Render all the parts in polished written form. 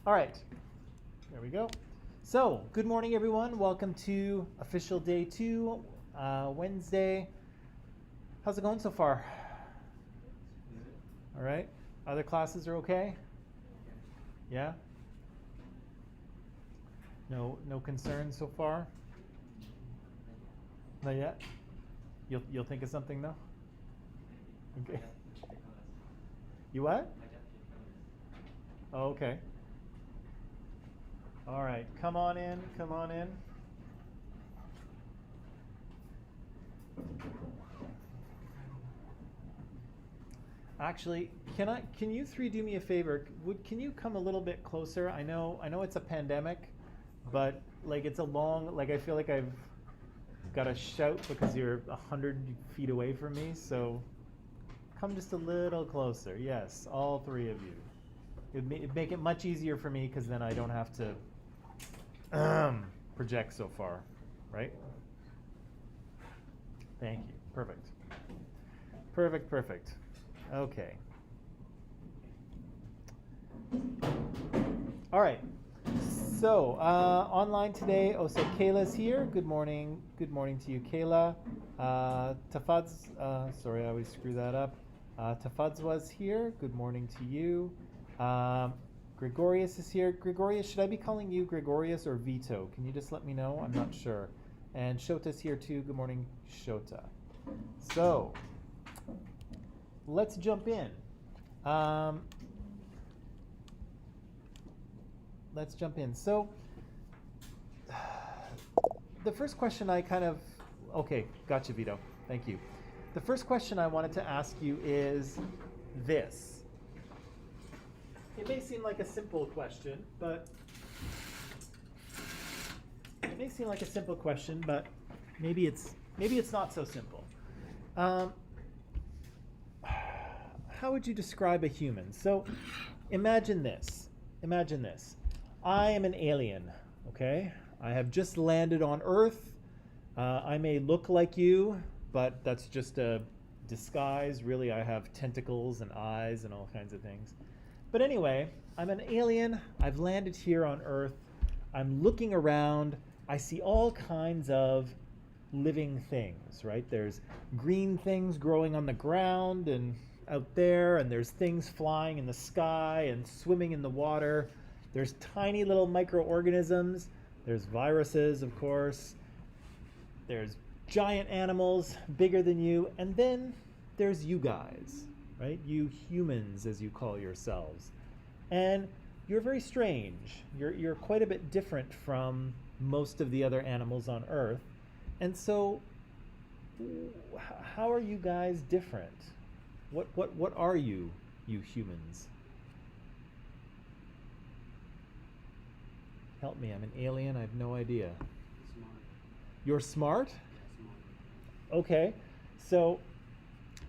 All right, there we go. So, good morning, everyone. Welcome to official day 2, Wednesday. How's it going so far? All right. Other classes are okay? Yeah? No concerns so far? Not yet? You'll think of something though? Okay. You what? Oh, okay. All right, come on in. Actually, can you three do me a favor? Can you come a little bit closer? I know it's a pandemic, but like it's a long, like I feel like I've got to shout because you're 100 feet away from me, so come just a little closer. Yes, all three of you. It'd make it much easier for me because then I don't have to project so far, right? Thank you. Perfect. Okay. All right. So online today. Oh, so Kayla's here. Good morning. Good morning to you, Kayla. Tafad's. Sorry, I always screw that up. Tafad's was here. Good morning to you. Gregorius is here. Gregorius, should I be calling you Gregorius or Vito? Can you just let me know? I'm not sure. And Shota's here too. Good morning, Shota. So, let's jump in. So, the first question okay, gotcha, Vito. Thank you. The first question I wanted to ask you is this. It may seem like a simple question, but maybe it's not so simple. How would you describe a human? So imagine this. I am an alien, okay? I have just landed on Earth. I may look like you, but that's just a disguise. Really, I have tentacles and eyes and all kinds of things. But anyway, I'm an alien. I've landed here on Earth. I'm looking around. I see all kinds of living things, right? There's green things growing on the ground and out there, and there's things flying in the sky and swimming in the water. There's tiny little microorganisms. There's viruses, of course. There's giant animals bigger than you. And then there's you guys, right? You humans, as you call yourselves. And you're very strange. You're quite a bit different from most of the other animals on Earth. And so, how are you guys different? What are you humans? Help me, I'm an alien, I have no idea. Smart. You're smart? Yeah, smart. Okay, so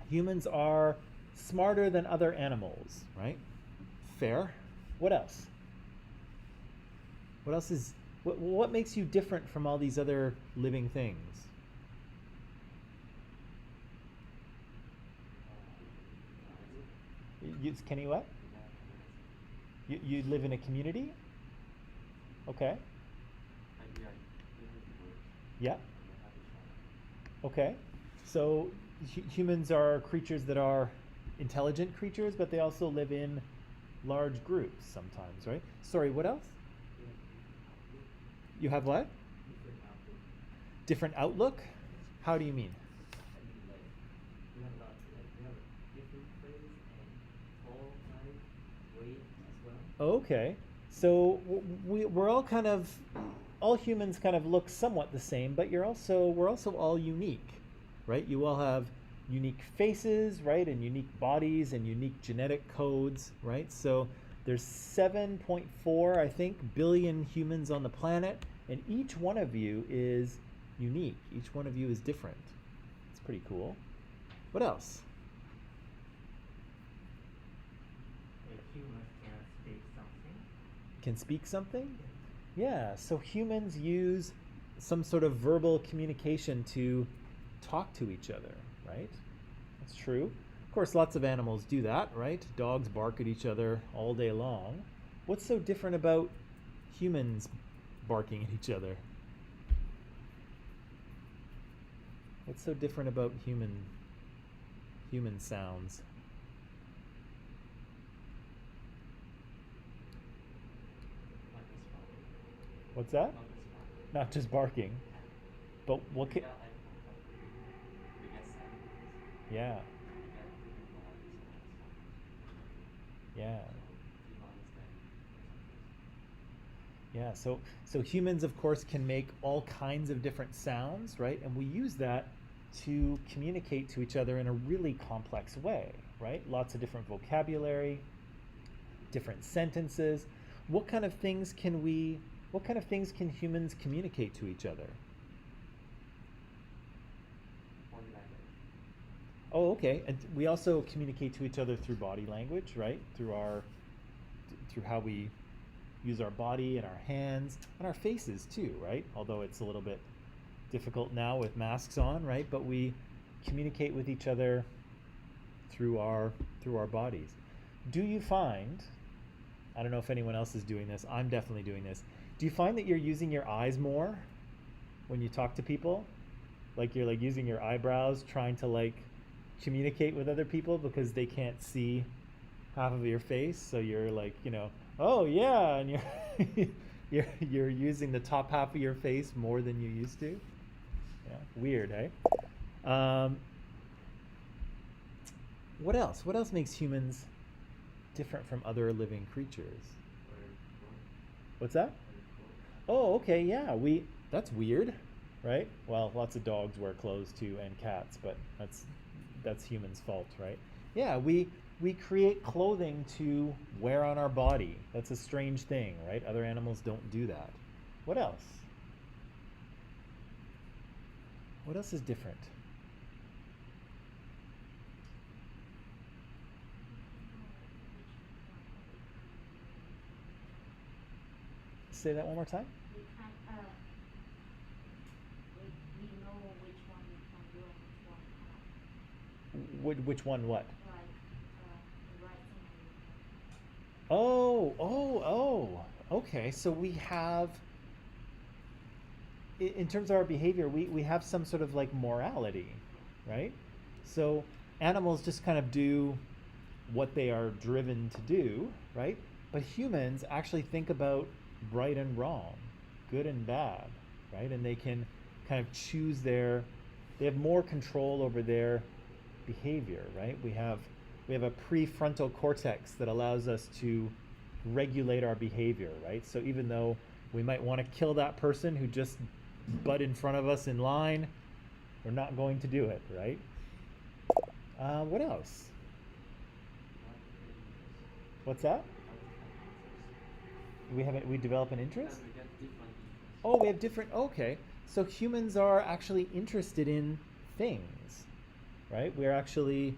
humans are smarter than other animals, right? Fair. What else? What makes you different from all these other living things? Can you what? You live in a community? Okay. Yeah. Okay. So humans are creatures that are intelligent creatures, but they also live in large groups sometimes, right? Sorry, what else? You have what? Different outlook? How do you mean? Okay. So we're all all humans kind of look somewhat the same, but we're also all unique, right? You all have unique faces, right? And unique bodies and unique genetic codes, right? So there's 7.4, I think, billion humans on the planet, and each one of you is unique. Each one of you is different. It's pretty cool. What else? A human can speak something. Can speak something? Yeah, so humans use some sort of verbal communication to talk to each other, right? That's true. Of course, lots of animals do that, right? Dogs bark at each other all day long. What's so different about humans barking at each other? What's so different about human sounds? Not this far. What's that? Not this far. Not just barking, but what We can? got like we get sounds. Yeah, We get different noise and sounds. yeah, So people understand what's yeah. So humans, of course, can make all kinds of different sounds, right? And we use that to communicate to each other in a really complex way, right? Lots of different vocabulary, different sentences. What kind of things can humans communicate to each other? body language. Oh, okay. And we also communicate to each other through body language, right? Through how we use our body and our hands and our faces too, right? Although it's a little bit difficult now with masks on, right? But we communicate with each other through our bodies. Do you find, I don't know if anyone else is doing this, I'm definitely doing this. Do you find that you're using your eyes more when you talk to people? Like you're like using your eyebrows trying to like communicate with other people because they can't see half of your face, so you're like, oh yeah, and you're using the top half of your face more than you used to. Yeah, weird, hey? What else? What else makes humans different from other living creatures? Very cool. What's that? Very cool. Oh, okay, yeah. That's weird, right? Well, lots of dogs wear clothes too, and cats, but that's humans' fault, right? Yeah, we create clothing to wear on our body. That's a strange thing, right? Other animals don't do that. What else? What else is different? Say that one more time. We can we know which one we can do and which one cannot. Which one? What? Like the writing and Oh. Okay. So we have, in terms of our behavior, we have some sort of like morality, right? So animals just kind of do what they are driven to do, right? But humans actually think about right and wrong, good and bad, right? And they can kind of they have more control over their behavior, right? We have a prefrontal cortex that allows us to regulate our behavior, right? So even though we might want to kill that person who just butt in front of us in line, we're not going to do it, right? What else? What's that? We develop an interest? We get different interests. Oh, we have different. Okay, so humans are actually interested in things, right? We're actually,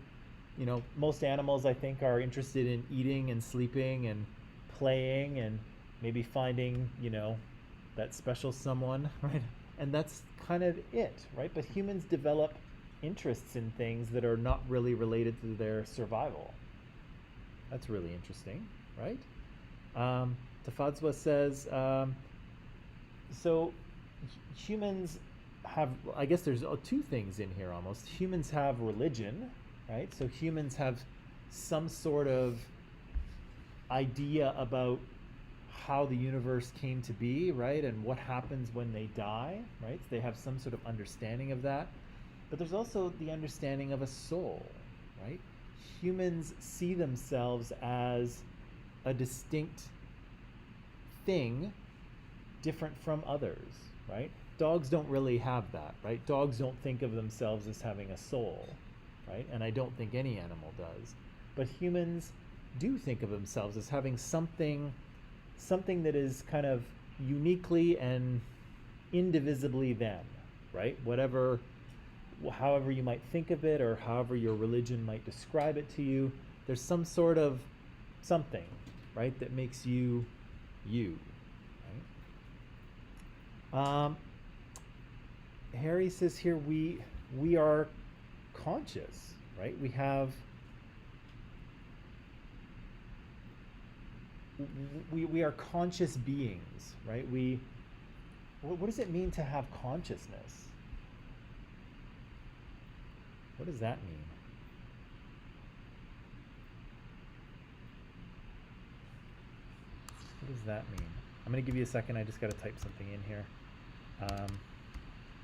most animals I think are interested in eating and sleeping and playing and maybe finding, that special someone, right? And that's kind of it, right? But humans develop interests in things that are not really related to their survival. That's really interesting, right? Tafadzwa says, so humans have, I guess there's two things in here almost. Humans have religion, right? So humans have some sort of idea about how the universe came to be, right? And what happens when they die, right? So they have some sort of understanding of that. But there's also the understanding of a soul, right? Humans see themselves as a distinct thing, different from others, right? Dogs don't really have that, right? Dogs don't think of themselves as having a soul, right? And I don't think any animal does. But humans do think of themselves as having something that is kind of uniquely and indivisibly them, right? However you might think of it, or however your religion might describe it to you, there's some sort of something, right, that makes you you, right? Harry says here we are conscious, right? We have we are conscious beings, right? What does it mean to have consciousness? What does that mean? What does that mean? I'm going to give you a second. I just got to type something in here.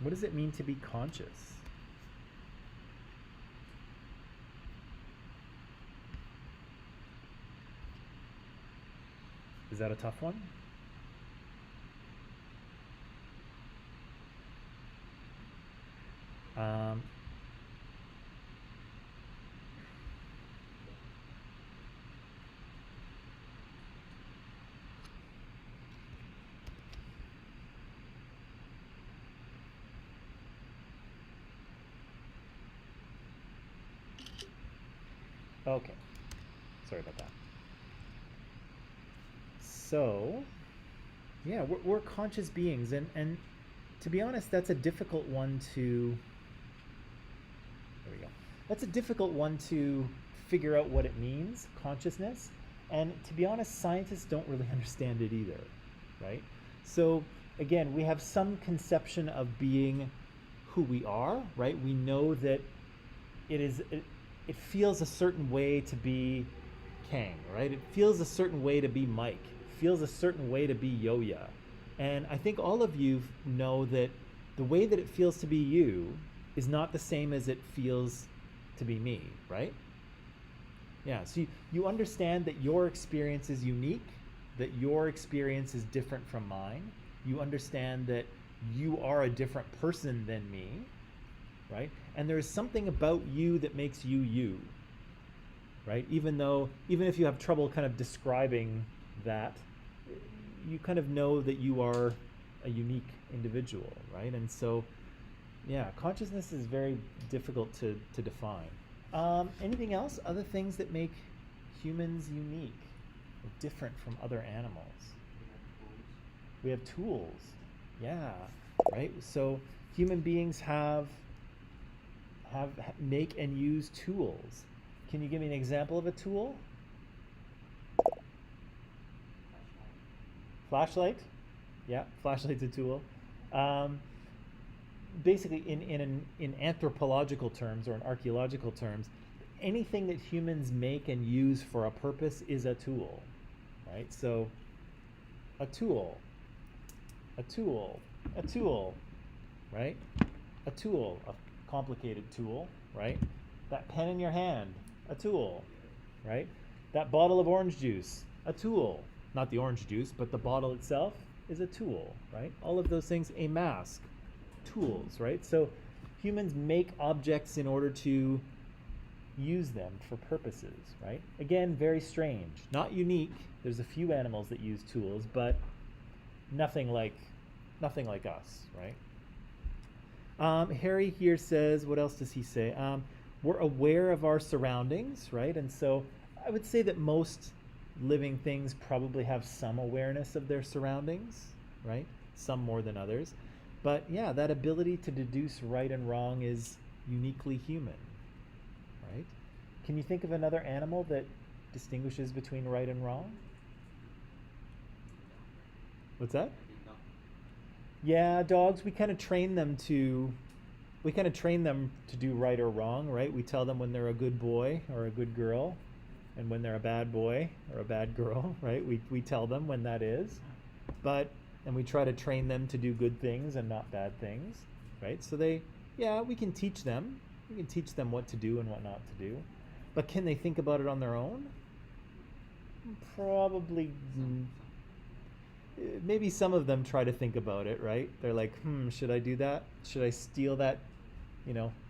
What does it mean to be conscious? Is that a tough one? Okay, sorry about that. So, yeah, we're conscious beings, and to be honest, that's a difficult one to. There we go. That's a difficult one to figure out what it means, consciousness, and to be honest, scientists don't really understand it either, right? So again, we have some conception of being who we are, right? We know that it feels a certain way to be Kang, right? It feels a certain way to be Mike. It feels a certain way to be Yoya. And I think all of you know that the way that it feels to be you is not the same as it feels to be me, right? Yeah, so you understand that your experience is unique, that your experience is different from mine. You understand that you are a different person than me, right? And there is something about you that makes you you, right? Even if you have trouble kind of describing that, you kind of know that you are a unique individual, right? And so, yeah, consciousness is very difficult to define. Anything else? Other things that make humans unique or different from other animals? We have tools. Yeah, right? So human beings make and use tools. Can you give me an example of a tool? Flashlight? Yeah, flashlight's a tool. Basically, in anthropological terms or in archaeological terms, anything that humans make and use for a purpose is a tool, right? So, a tool, right? A tool, a complicated tool, right? That pen in your hand, a tool, right? That bottle of orange juice, a tool. Not the orange juice, but the bottle itself is a tool, right? All of those things, a mask, tools, right? So humans make objects in order to use them for purposes, right? Again, very strange, not unique. There's a few animals that use tools, but nothing like us, right? Harry here says, what else does he say? We're aware of our surroundings, right? And so I would say that most living things probably have some awareness of their surroundings, right? Some more than others. But yeah, that ability to deduce right and wrong is uniquely human, right? Can you think of another animal that distinguishes between right and wrong? What's that? Yeah, dogs, we kind of train them to do right or wrong, right? We tell them when they're a good boy or a good girl, and when they're a bad boy or a bad girl, right? We tell them when that is. And we try to train them to do good things and not bad things, right? So we can teach them. We can teach them what to do and what not to do. But can they think about it on their own? Probably. Maybe some of them try to think about it, right? They're like, should I do that? Should I steal that,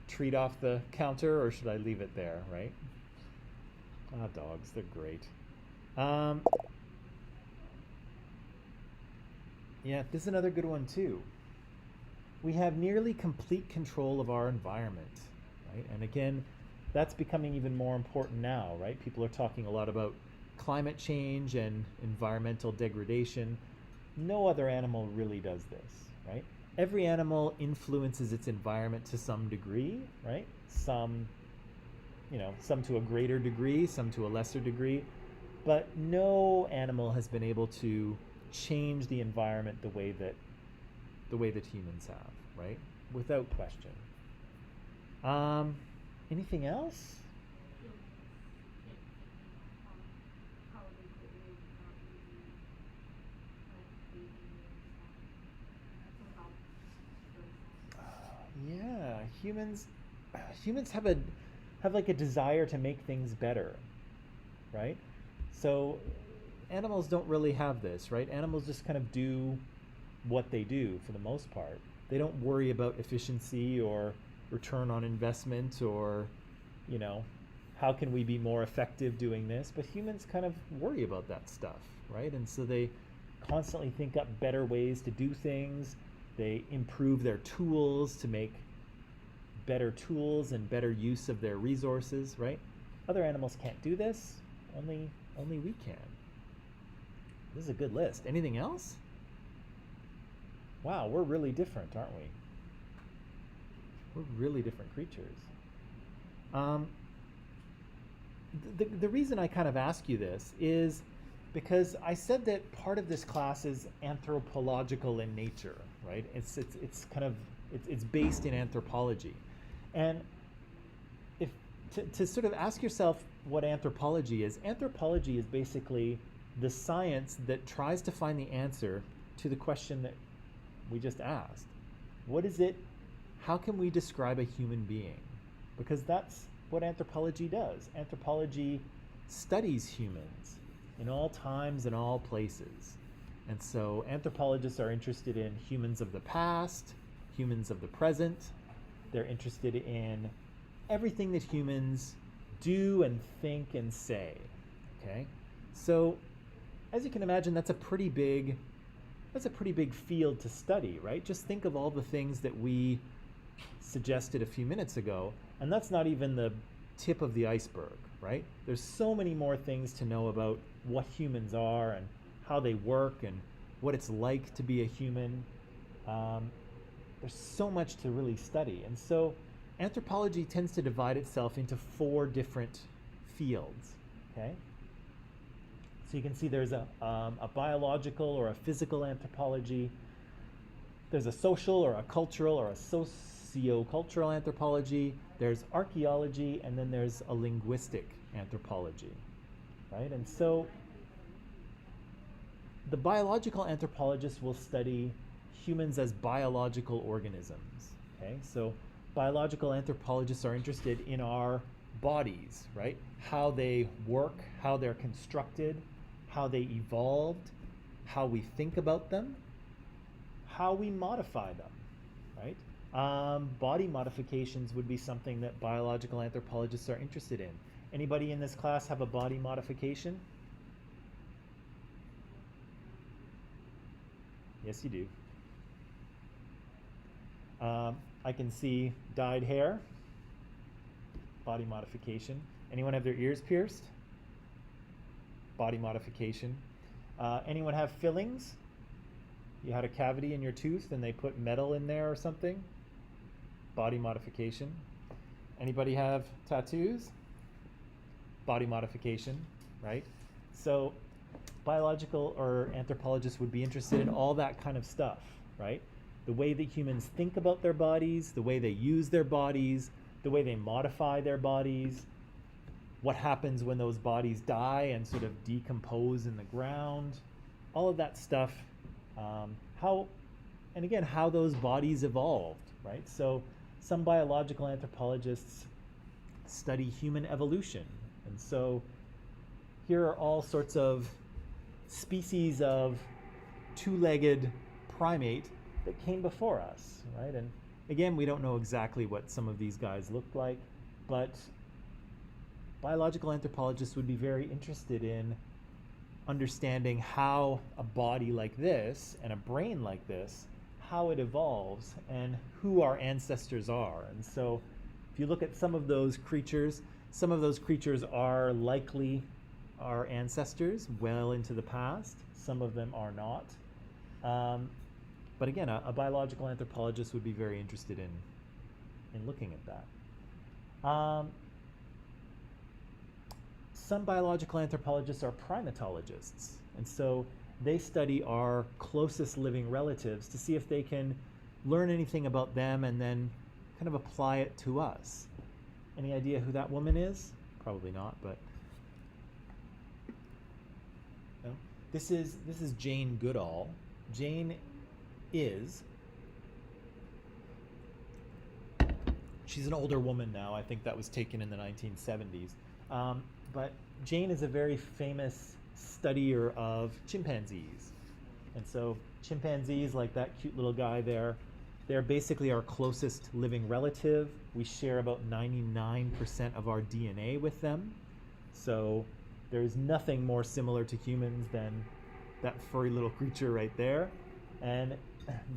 treat off the counter, or should I leave it there, right? Dogs, they're great. Yeah, this is another good one too. We have nearly complete control of our environment, right? And again, that's becoming even more important now, right? People are talking a lot about climate change and environmental degradation. No other animal really does this, right? Every animal influences its environment to some degree, right? Some to a greater degree, some to a lesser degree. but no animal has been able to change the environment the way that humans have, right? Without question. Anything else? How they could live without using like baby and stuff to help, for example. Yeah, humans have like a desire to make things better, right? So animals don't really have this, right? Animals just kind of do what they do for the most part. They don't worry about efficiency or return on investment or, you know, how can we be more effective doing this? But humans kind of worry about that stuff, right? And so they constantly think up better ways to do things. They improve their tools to make better tools and better use of their resources, right? Other animals can't do this. Only we can. This is a good list. Anything else? Wow, we're really different, aren't we? We're really different creatures. The reason I kind of ask you this is because I said that part of this class is anthropological in nature, right? It's based in anthropology, and if to sort of ask yourself what anthropology is basically the science that tries to find the answer to the question that we just asked. What is it? How can we describe a human being? Because that's what anthropology does. Anthropology studies humans in all times and all places. And so anthropologists are interested in humans of the past, humans of the present. They're interested in everything that humans do and think and say. Okay? So as you can imagine, that's a pretty big field to study, right? Just think of all the things that we suggested a few minutes ago, and that's not even the tip of the iceberg, right? There's so many more things to know about what humans are and how they work and what it's like to be a human. There's so much to really study, and so anthropology tends to divide itself into 4 different fields, okay? So you can see there's a biological or a physical anthropology. There's a social or a cultural or a sociocultural anthropology. There's archaeology, and then there's a linguistic anthropology, right? And so the biological anthropologist will study humans as biological organisms, okay? So biological anthropologists are interested in our bodies, right? How they work, how they're constructed, how they evolved, how we think about them, how we modify them, right? Body modifications would be something that biological anthropologists are interested in. Anybody in this class have a body modification? Yes, you do. I can see dyed hair, body modification. Anyone have their ears pierced? Body modification. Anyone have fillings? You had a cavity in your tooth and they put metal in there or something? Body modification. Anybody have tattoos? Body modification, right? So biological or anthropologists would be interested in all that kind of stuff, right? The way that humans think about their bodies, the way they use their bodies, the way they modify their bodies, what happens when those bodies die and sort of decompose in the ground, all of that stuff. How those bodies evolved, right? So some biological anthropologists study human evolution. And so here are all sorts of species of 2-legged primate that came before us, right? And again, we don't know exactly what some of these guys looked like, but biological anthropologists would be very interested in understanding how a body like this and a brain like this, how it evolves and who our ancestors are. And so if you look at some of those creatures are likely our ancestors well into the past. Some of them are not. But again, a biological anthropologist would be very interested in looking at that. some biological anthropologists are primatologists, and so they study our closest living relatives to see if they can learn anything about them and then kind of apply it to us. Any idea who that woman is? Probably not, but no. This is Jane Goodall. Jane is, she's an older woman now. I think that was taken in the 1970s. But Jane is a very famous studier of chimpanzees. And so chimpanzees, like that cute little guy there, they're basically our closest living relative. We share about 99% of our DNA with them. So there's nothing more similar to humans than that furry little creature right there. And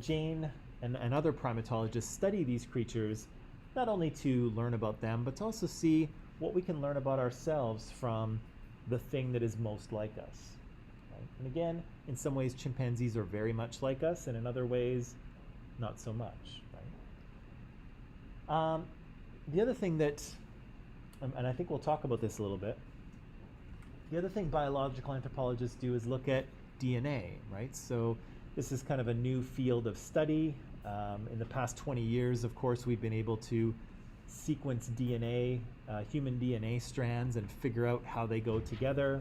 Jane and other primatologists study these creatures not only to learn about them, but to also see what we can learn about ourselves from the thing that is most like us. Right? And again, in some ways, chimpanzees are very much like us, and in other ways, not so much. Right? The other thing that, and I think we'll talk about this a little bit, the other thing biological anthropologists do is look at DNA, right? So this is kind of a new field of study. In the past 20 years, of course, we've been able to sequence DNA, human DNA strands, and figure out how they go together.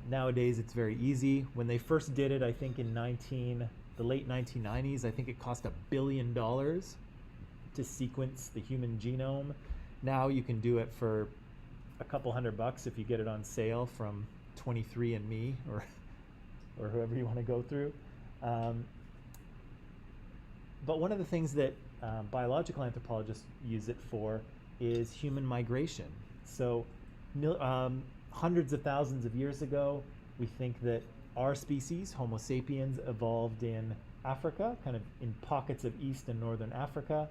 Nowadays, it's very easy. When they first did it, I think in the late 1990s, I think it cost $1 billion to sequence the human genome. Now you can do it for a couple $100 if you get it on sale from 23andMe or whoever you want to go through. But one of the things that biological anthropologists use it for is human migration. So hundreds of thousands of years ago, we think that our species, Homo sapiens, evolved in Africa, kind of in pockets of East and Northern Africa.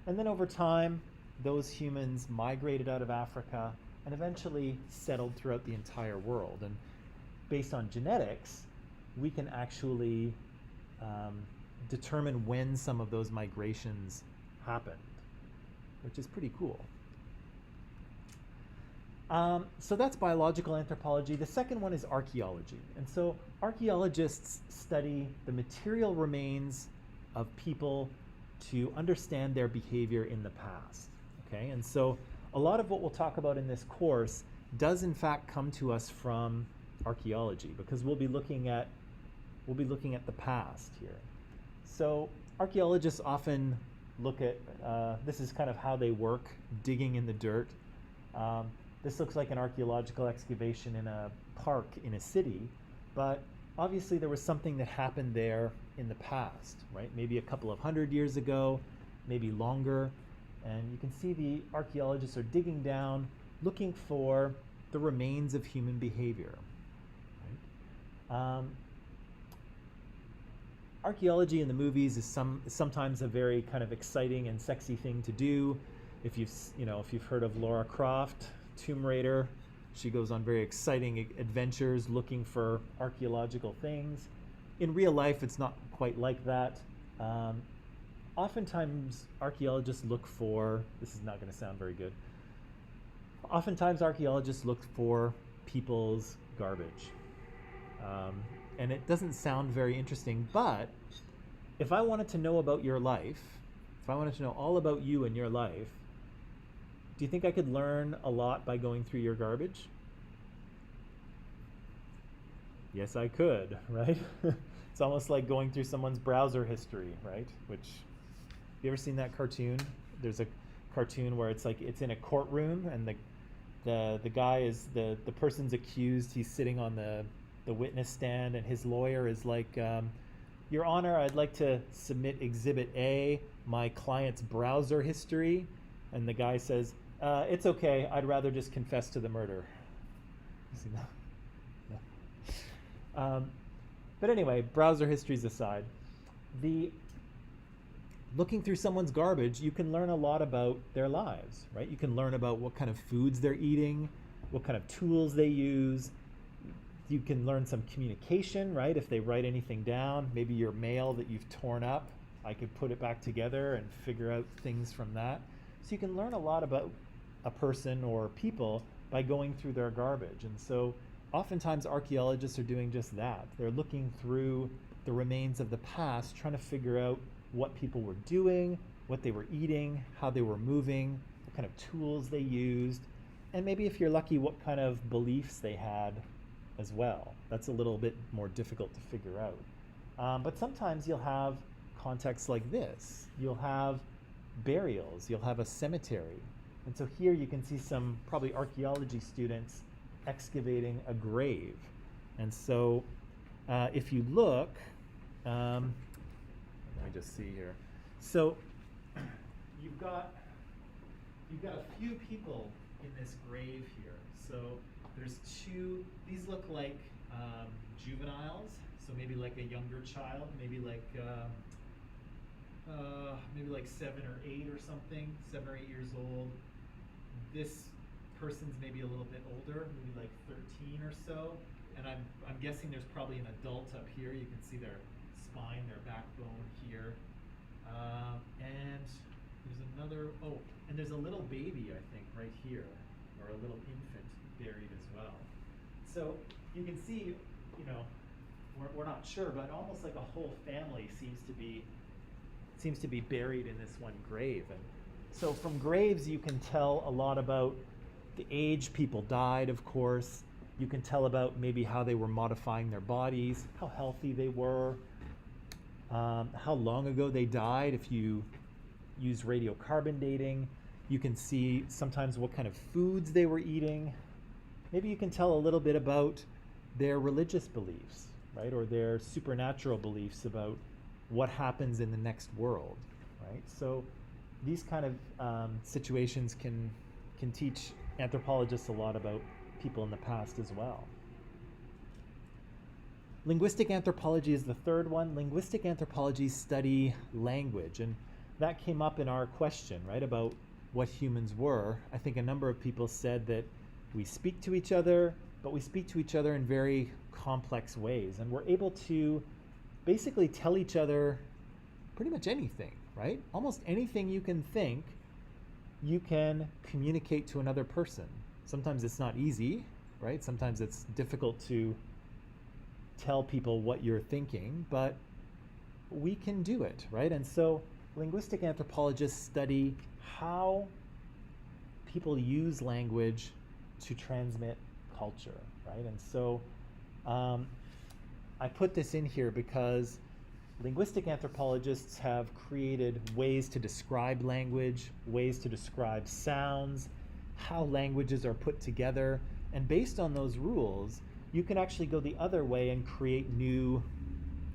And then over time, those humans migrated out of Africa and eventually settled throughout the entire world. And based on genetics, we can actually determine when some of those migrations happened, which is pretty cool. So that's biological anthropology. The second one is archaeology. And so archaeologists study the material remains of people to understand their behavior in the past. Okay, and so a lot of what we'll talk about in this course does in fact come to us from archaeology, because we'll be looking at the past here. So archaeologists often look at, this is kind of how they work, digging in the dirt. This looks like an archaeological excavation in a park in a city, but obviously there was something that happened there in the past, right? Maybe a couple of 100 years ago, maybe longer. And you can see the archaeologists are digging down, looking for the remains of human behavior. Right? Archaeology in the movies is sometimes a very kind of exciting and sexy thing to do. If you've heard of Lara Croft, Tomb Raider, she goes on very exciting adventures looking for archaeological things. In real life, it's not quite like that. Oftentimes, archaeologists look for, this is not going to sound very good, oftentimes archaeologists look for people's garbage. And it doesn't sound very interesting, but if I wanted to know about your life, if I wanted to know all about you and your life, do you think I could learn a lot by going through your garbage? Yes, I could, right? It's almost like going through someone's browser history, right? Which, have you ever seen that cartoon? There's a cartoon where it's like it's in a courtroom and the guy is the person's accused. He's sitting on the witness stand and his lawyer is like, Your Honor, I'd like to submit Exhibit A, my client's browser history. And the guy says, it's okay, I'd rather just confess to the murder. You see that? No. But anyway, browser histories aside, looking through someone's garbage, you can learn a lot about their lives, right? You can learn about what kind of foods they're eating, what kind of tools they use. You can learn some communication, right? If they write anything down, maybe your mail that you've torn up, I could put it back together and figure out things from that. So you can learn a lot about a person or people by going through their garbage. And so oftentimes archaeologists are doing just that. They're looking through the remains of the past, trying to figure out what people were doing, what they were eating, how they were moving, what kind of tools they used, and maybe if you're lucky, what kind of beliefs they had as well. That's a little bit more difficult to figure out. But sometimes you'll have contexts like this. You'll have burials, you'll have a cemetery. And so here you can see some probably archaeology students excavating a grave. And so if you look, let me just see here. So you've got a few people in this grave here. So there's two, these look like juveniles, so maybe like a younger child, maybe like 7 or 8 or something, 7 or 8 years old. This person's maybe a little bit older, maybe like 13 or so. And I'm guessing there's probably an adult up here. You can see their spine, their backbone here. And there's another, oh, and there's a little baby, I think, right here, or a little infant buried as well. So you can see, you know, we're not sure, but almost like a whole family seems to be buried in this one grave. And so from graves you can tell a lot about the age people died, of course. You can tell about maybe how they were modifying their bodies, how healthy they were, how long ago they died. If you use radiocarbon dating, you can see sometimes what kind of foods they were eating. Maybe you can tell a little bit about their religious beliefs, right? Or their supernatural beliefs about what happens in the next world, right? So these kind of situations can teach anthropologists a lot about people in the past as well. Linguistic anthropology is the third one. Linguistic anthropology study language, and that came up in our question, right, about what humans were. I think a number of people said that we speak to each other, but we speak to each other in very complex ways, and we're able to basically tell each other pretty much anything, right? Almost anything you can think, you can communicate to another person. Sometimes it's not easy, right? Sometimes it's difficult to tell people what you're thinking, but we can do it, right? And so linguistic anthropologists study how people use language to transmit culture, right? And so I put this in here because linguistic anthropologists have created ways to describe language, ways to describe sounds, how languages are put together, and based on those rules, you can actually go the other way and create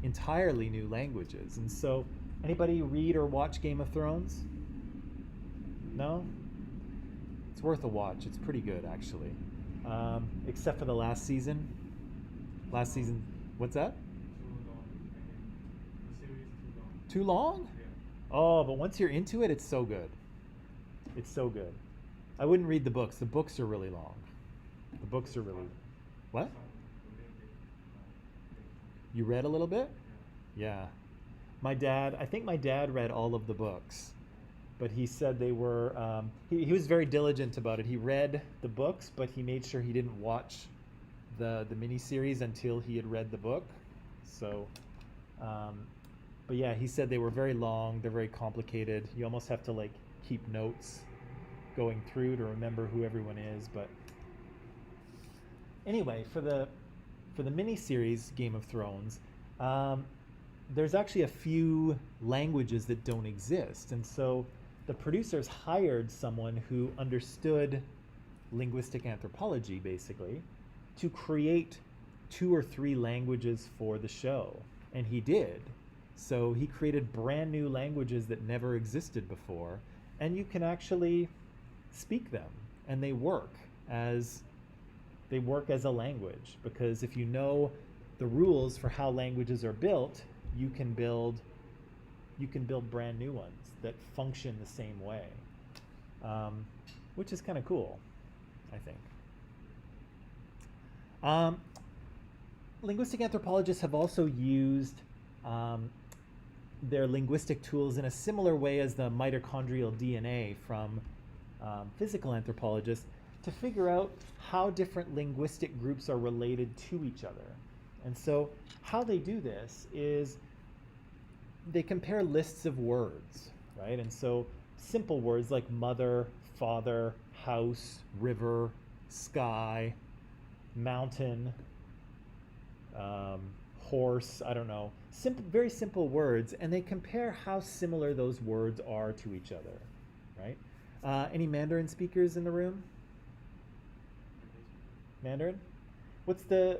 entirely new languages. And so, anybody read or watch Game of Thrones? No? It's worth a watch. It's pretty good, actually. Except for the last season. Last season, what's that? Too long. The series is too long. Too long? Yeah. Oh, but once you're into it, it's so good. It's so good. I wouldn't read the books. The books are really long. The books are really... What? Some a little bit, You read a little bit? yeah. Yeah. I think my dad read all of the books, but he said they were, he was very diligent about it. He read the books, but he made sure he didn't watch the miniseries until he had read the book. So, but yeah, he said they were very long, they're very complicated. You almost have to like keep notes going through to remember who everyone is. But anyway, for the miniseries Game of Thrones, there's actually a few languages that don't exist, and so the producers hired someone who understood linguistic anthropology, basically, to create 2 or 3 languages for the show, and he did. So he created brand new languages that never existed before, and you can actually speak them, and they work as a language, because if you know the rules for how languages are built, you can build brand new ones that function the same way, which is kind of cool, I think. Linguistic anthropologists have also used their linguistic tools in a similar way as the mitochondrial DNA from physical anthropologists to to figure out how different linguistic groups are related to each other. And so how they do this is they compare lists of words, right? And so simple words like mother, father, house, river, sky, mountain, horse, I don't know, very simple words, and they compare how similar those words are to each other, right? Any Mandarin speakers in the room? Mandarin? What's the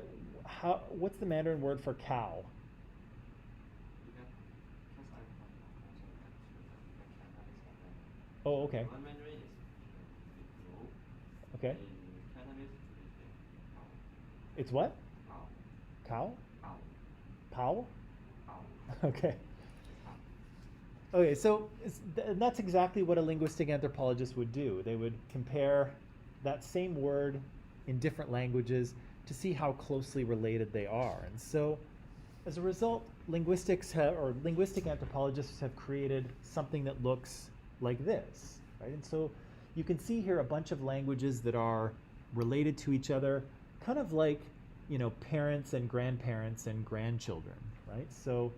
Mandarin word for cow? Oh, okay. One Mandarin is no. Okay. In Cantonese is cow. It's what? Cow. Cow? Cow. Pow? Cow. Okay. Cow. Okay, so that's exactly what a linguistic anthropologist would do. They would compare that same word in different languages to see how closely related they are. And so, as a result, linguistic anthropologists have created something that looks like this, right? And so you can see here a bunch of languages that are related to each other, kind of like, parents and grandparents and grandchildren, right? So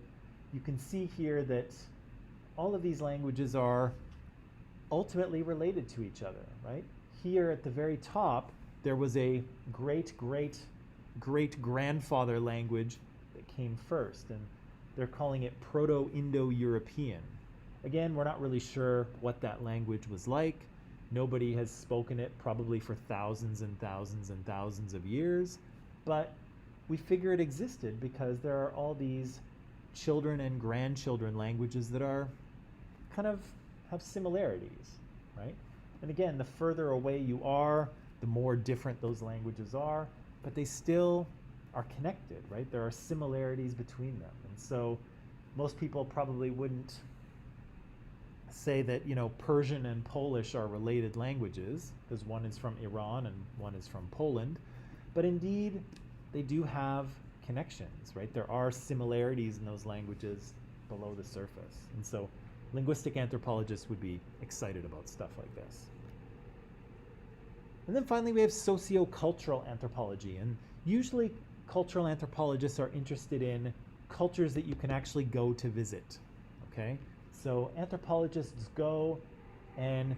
you can see here that all of these languages are ultimately related to each other, right? Here at the very top, there was a great-great-great-grandfather language that came first, and they're calling it Proto-Indo-European. Again, we're not really sure what that language was like. Nobody has spoken it probably for thousands and thousands and thousands of years, but we figure it existed because there are all these children and grandchildren languages that are kind of have similarities, right? And again, the further away you are, the more different those languages are, but they still are connected, right? There are similarities between them. And so most people probably wouldn't say that, Persian and Polish are related languages, because one is from Iran and one is from Poland. But indeed, they do have connections, right? There are similarities in those languages below the surface. And so linguistic anthropologists would be excited about stuff like this. And then finally, we have sociocultural anthropology. And usually, cultural anthropologists are interested in cultures that you can actually go to visit, okay? So anthropologists go and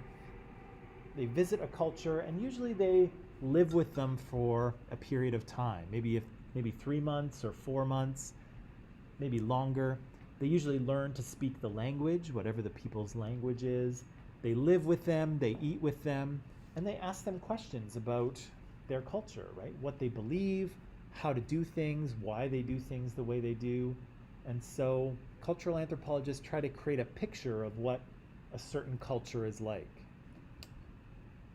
they visit a culture, and usually they live with them for a period of time, maybe 3 months or 4 months, maybe longer. They usually learn to speak the language, whatever the people's language is. They live with them, they eat with them, and they ask them questions about their culture, right? What they believe, how to do things, why they do things the way they do. And so cultural anthropologists try to create a picture of what a certain culture is like.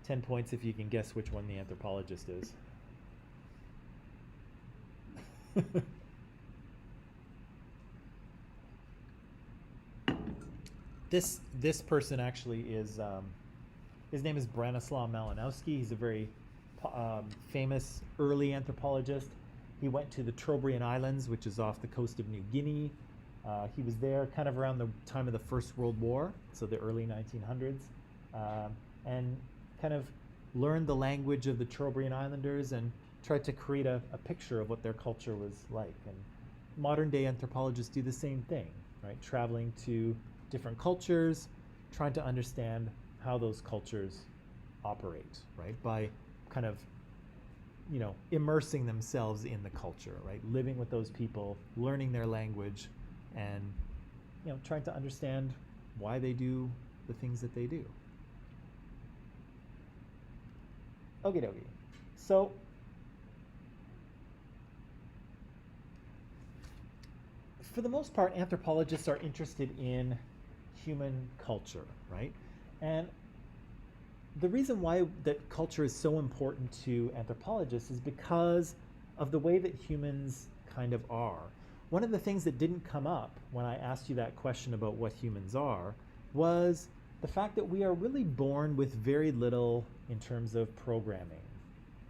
10 points if you can guess which one the anthropologist is. This person actually is, his name is Branislaw Malinowski. He's a very famous early anthropologist. He went to the Trobriand Islands, which is off the coast of New Guinea. He was there kind of around the time of the First World War, so the early 1900s, and kind of learned the language of the Trobriand Islanders and tried to create a picture of what their culture was like. And modern day anthropologists do the same thing, right? Traveling to different cultures, trying to understand how those cultures operate, right? By kind of, immersing themselves in the culture, right? Living with those people, learning their language, and, trying to understand why they do the things that they do. Okie dokie. So, for the most part, anthropologists are interested in human culture, right? And the reason why that culture is so important to anthropologists is because of the way that humans kind of are. One of the things that didn't come up when I asked you that question about what humans are was the fact that we are really born with very little in terms of programming,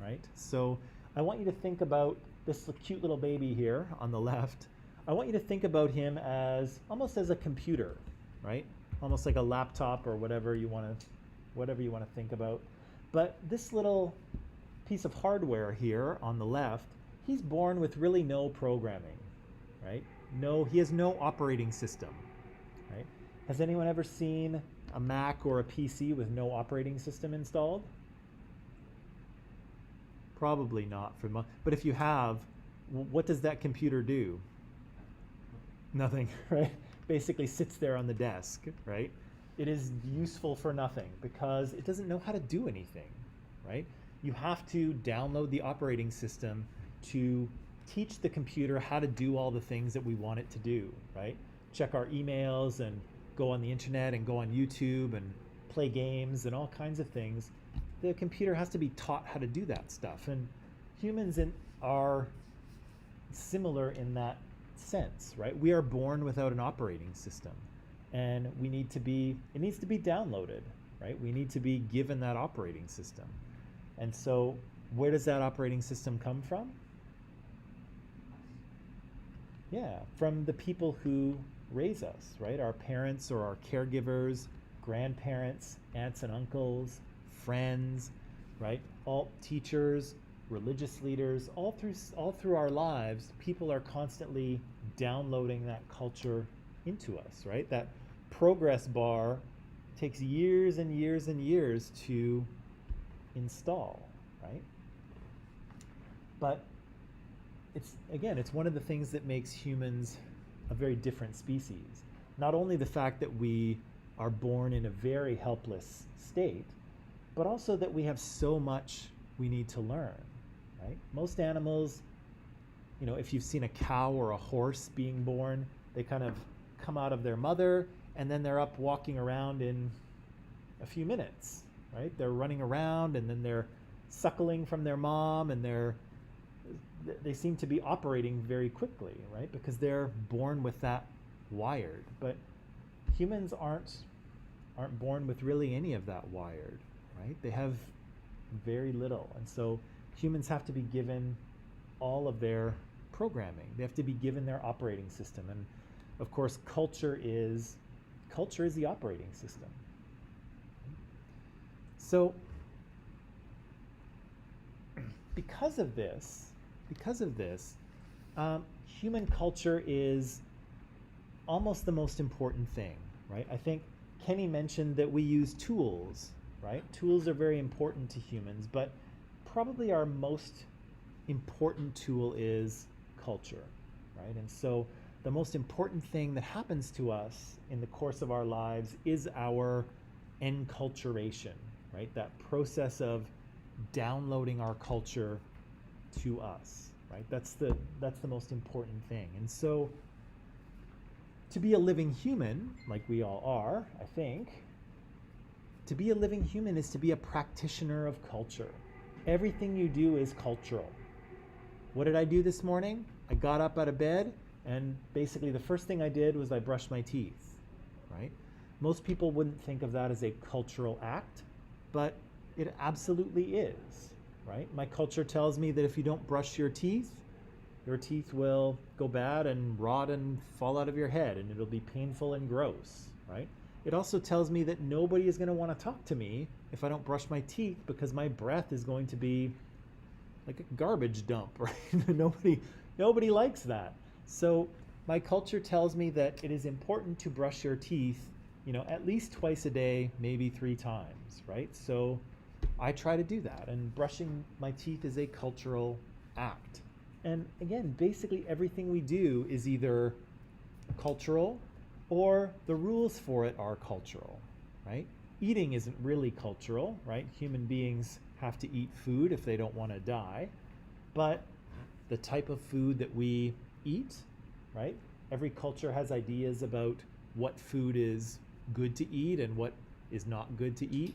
right? So I want you to think about this cute little baby here on the left. I want you to think about him as almost as a computer, right? Almost like a laptop or whatever you want to think about. But this little piece of hardware here on the left, he's born with really no programming, right? He has no operating system, right? Has anyone ever seen a Mac or a PC with no operating system installed? Probably not but if you have, what does that computer do? Nothing, right? Basically sits there on the desk, right? It is useful for nothing because it doesn't know how to do anything, right? You have to download the operating system to teach the computer how to do all the things that we want it to do, right? Check our emails and go on the internet and go on YouTube and play games and all kinds of things. The computer has to be taught how to do that stuff. And humans are similar in that sense, right? We are born without an operating system, and it needs to be downloaded, right? We need to be given that operating system. And so where does that operating system come from? Yeah, from the people who raise us, right? Our parents or our caregivers, grandparents, aunts and uncles, friends, right? All teachers, religious leaders, all through our lives, people are constantly downloading that culture into us, right? That progress bar takes years and years and years to install, right? But it's one of the things that makes humans a very different species. Not only the fact that we are born in a very helpless state, but also that we have so much we need to learn, right? Most animals, if you've seen a cow or a horse being born, they kind of come out of their mother and then they're up walking around in a few minutes, right? They're running around and then they're suckling from their mom and they seem to be operating very quickly, right? Because they're born with that wired. But humans aren't born with really any of that wired, right? They have very little. And so humans have to be given all of their programming. They have to be given their operating system. And of course, culture is the operating system. So because of this, human culture is almost the most important thing, right? I think Kenny mentioned that we use tools, right? Tools are very important to humans, but probably our most important tool is culture, right? And so the most important thing that happens to us in the course of our lives is our enculturation, right? That process of downloading our culture to us, right? That's the most important thing. And so to be a living human, like we all are, I think, to be a living human is to be a practitioner of culture. Everything you do is cultural. What did I do this morning? I got up out of bed and basically the first thing I did was I brushed my teeth, right? Most people wouldn't think of that as a cultural act, but it absolutely is, right? My culture tells me that if you don't brush your teeth will go bad and rot and fall out of your head and it'll be painful and gross, right? It also tells me that nobody is going to want to talk to me if I don't brush my teeth because my breath is going to be like a garbage dump, right? Nobody likes that. So my culture tells me that it is important to brush your teeth, at least twice a day, maybe 3 times, right? So I try to do that, and brushing my teeth is a cultural act. And again, basically everything we do is either cultural or the rules for it are cultural, right? Eating isn't really cultural, right? Human beings have to eat food if they don't want to die, but the type of food that we eat, right? Every culture has ideas about what food is good to eat and what is not good to eat,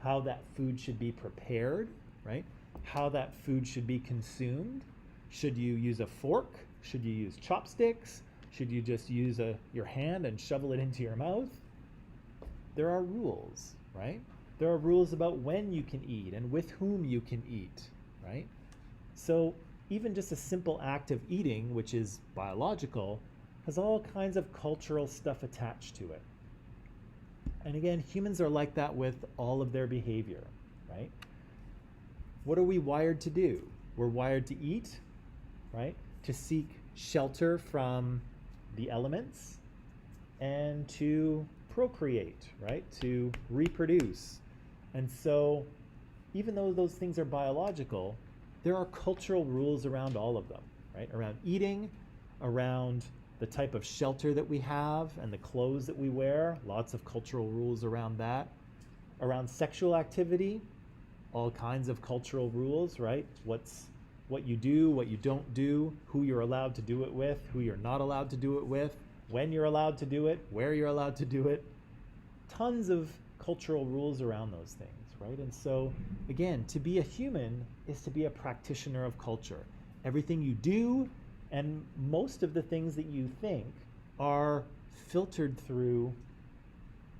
how that food should be prepared, right? How that food should be consumed. Should you use a fork? Should you use chopsticks? Should you just use your hand and shovel it into your mouth? There are rules, right? There are rules about when you can eat and with whom you can eat, right? So even just a simple act of eating, which is biological, has all kinds of cultural stuff attached to it. And again, humans are like that with all of their behavior, right? what are we wired to do? We're wired to eat, right? To seek shelter from the elements and to procreate, right? To reproduce. And so, even though those things are biological, there are cultural rules around all of them, right? Around eating, around the type of shelter that we have and the clothes that we wear, lots of cultural rules around that. Around sexual activity, all kinds of cultural rules, right? What you do, what you don't do, who you're allowed to do it with, who you're not allowed to do it with, when you're allowed to do it, where you're allowed to do it. Tons of cultural rules around those things, right? And so, again, to be a human is to be a practitioner of culture. Everything you do and most of the things that you think are filtered through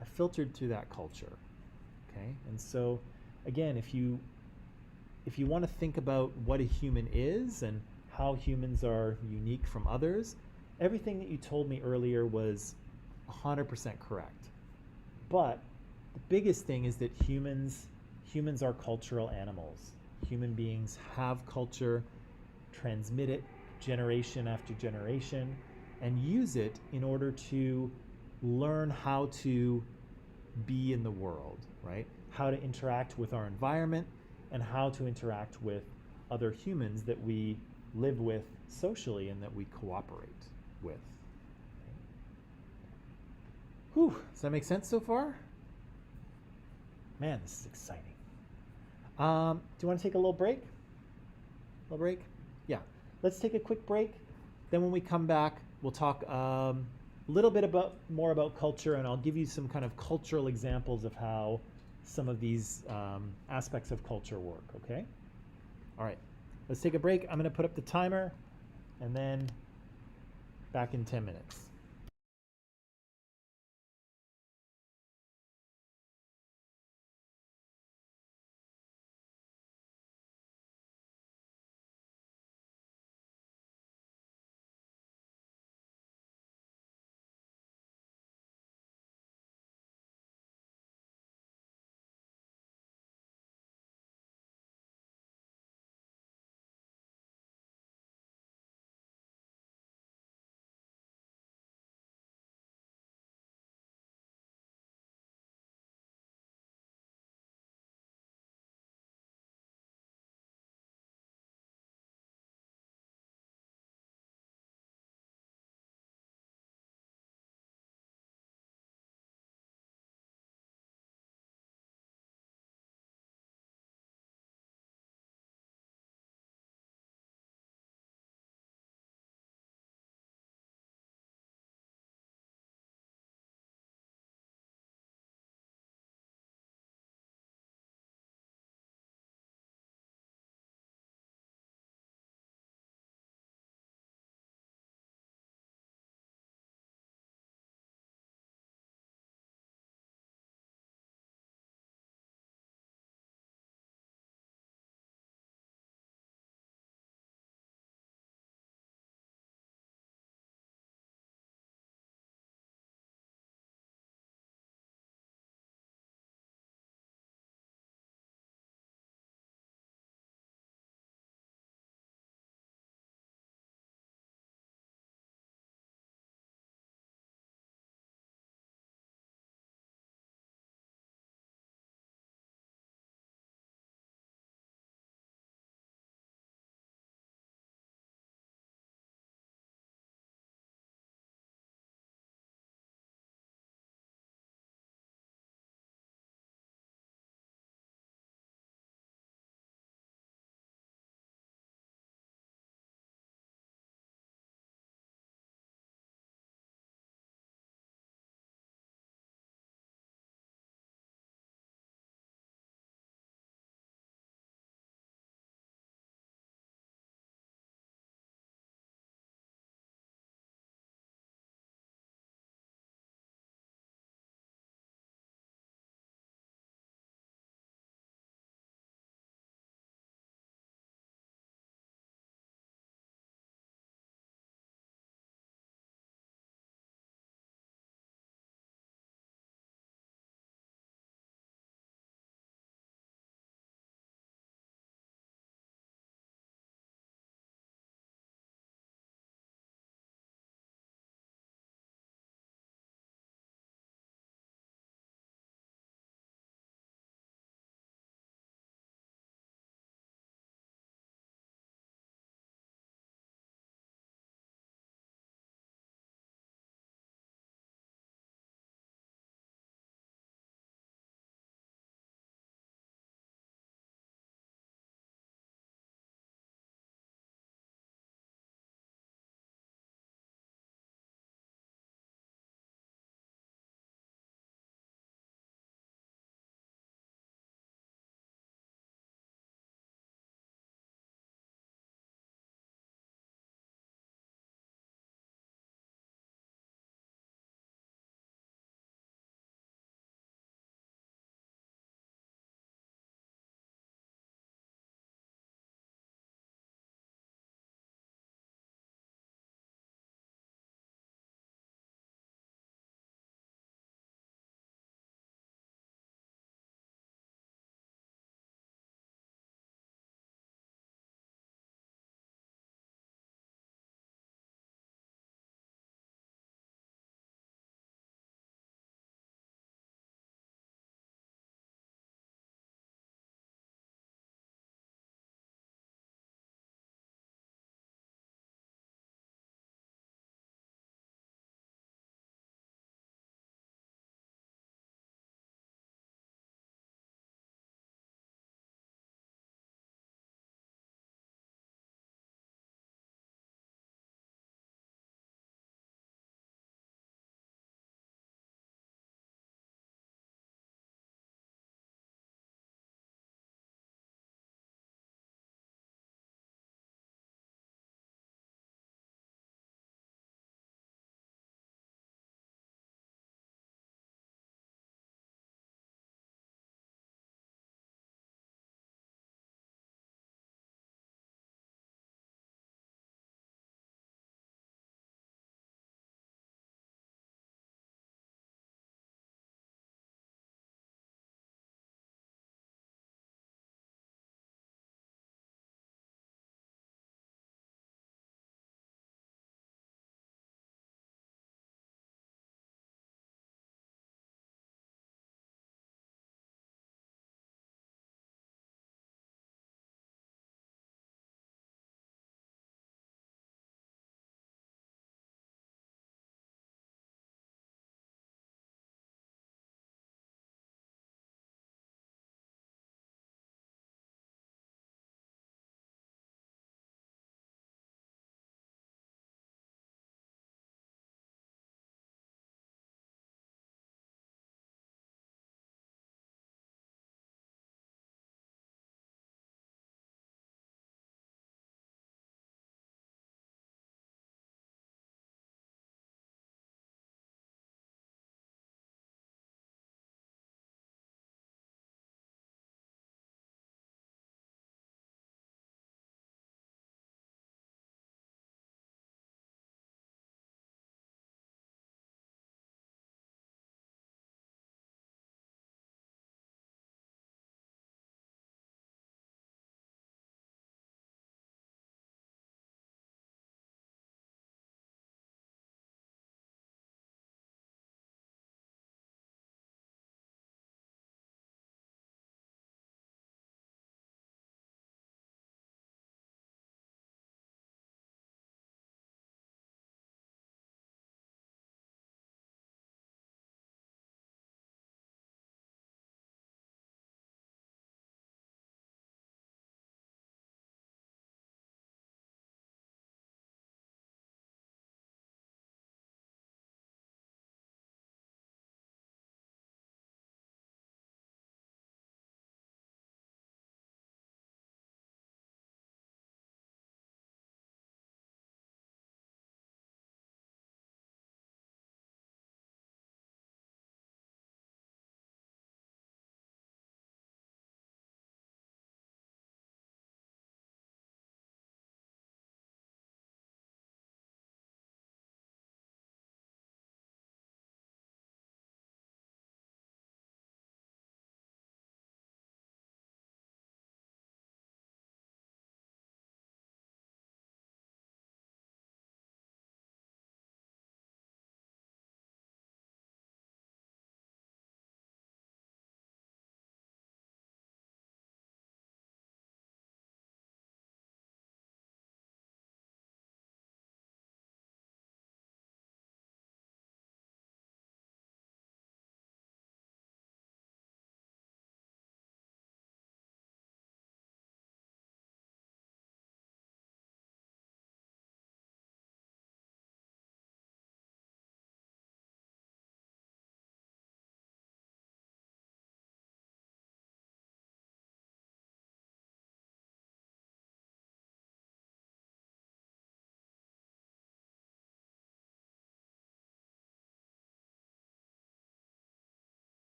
that culture. Okay? And so, again, if you want to think about what a human is and how humans are unique from others, everything that you told me earlier was 100% correct. But the biggest thing is that humans are cultural animals. Human beings have culture, transmit it generation after generation, and use it in order to learn how to be in the world, right? How to interact with our environment and how to interact with other humans that we live with socially and that we cooperate with. Whew, does that make sense so far? Man, this is exciting. Do you want to take a little break? A little break? Yeah. Let's take a quick break. Then when we come back, we'll talk a little bit more about culture, and I'll give you some kind of cultural examples of how some of these aspects of culture work, okay? All right. Let's take a break. I'm going to put up the timer, and then back in 10 minutes.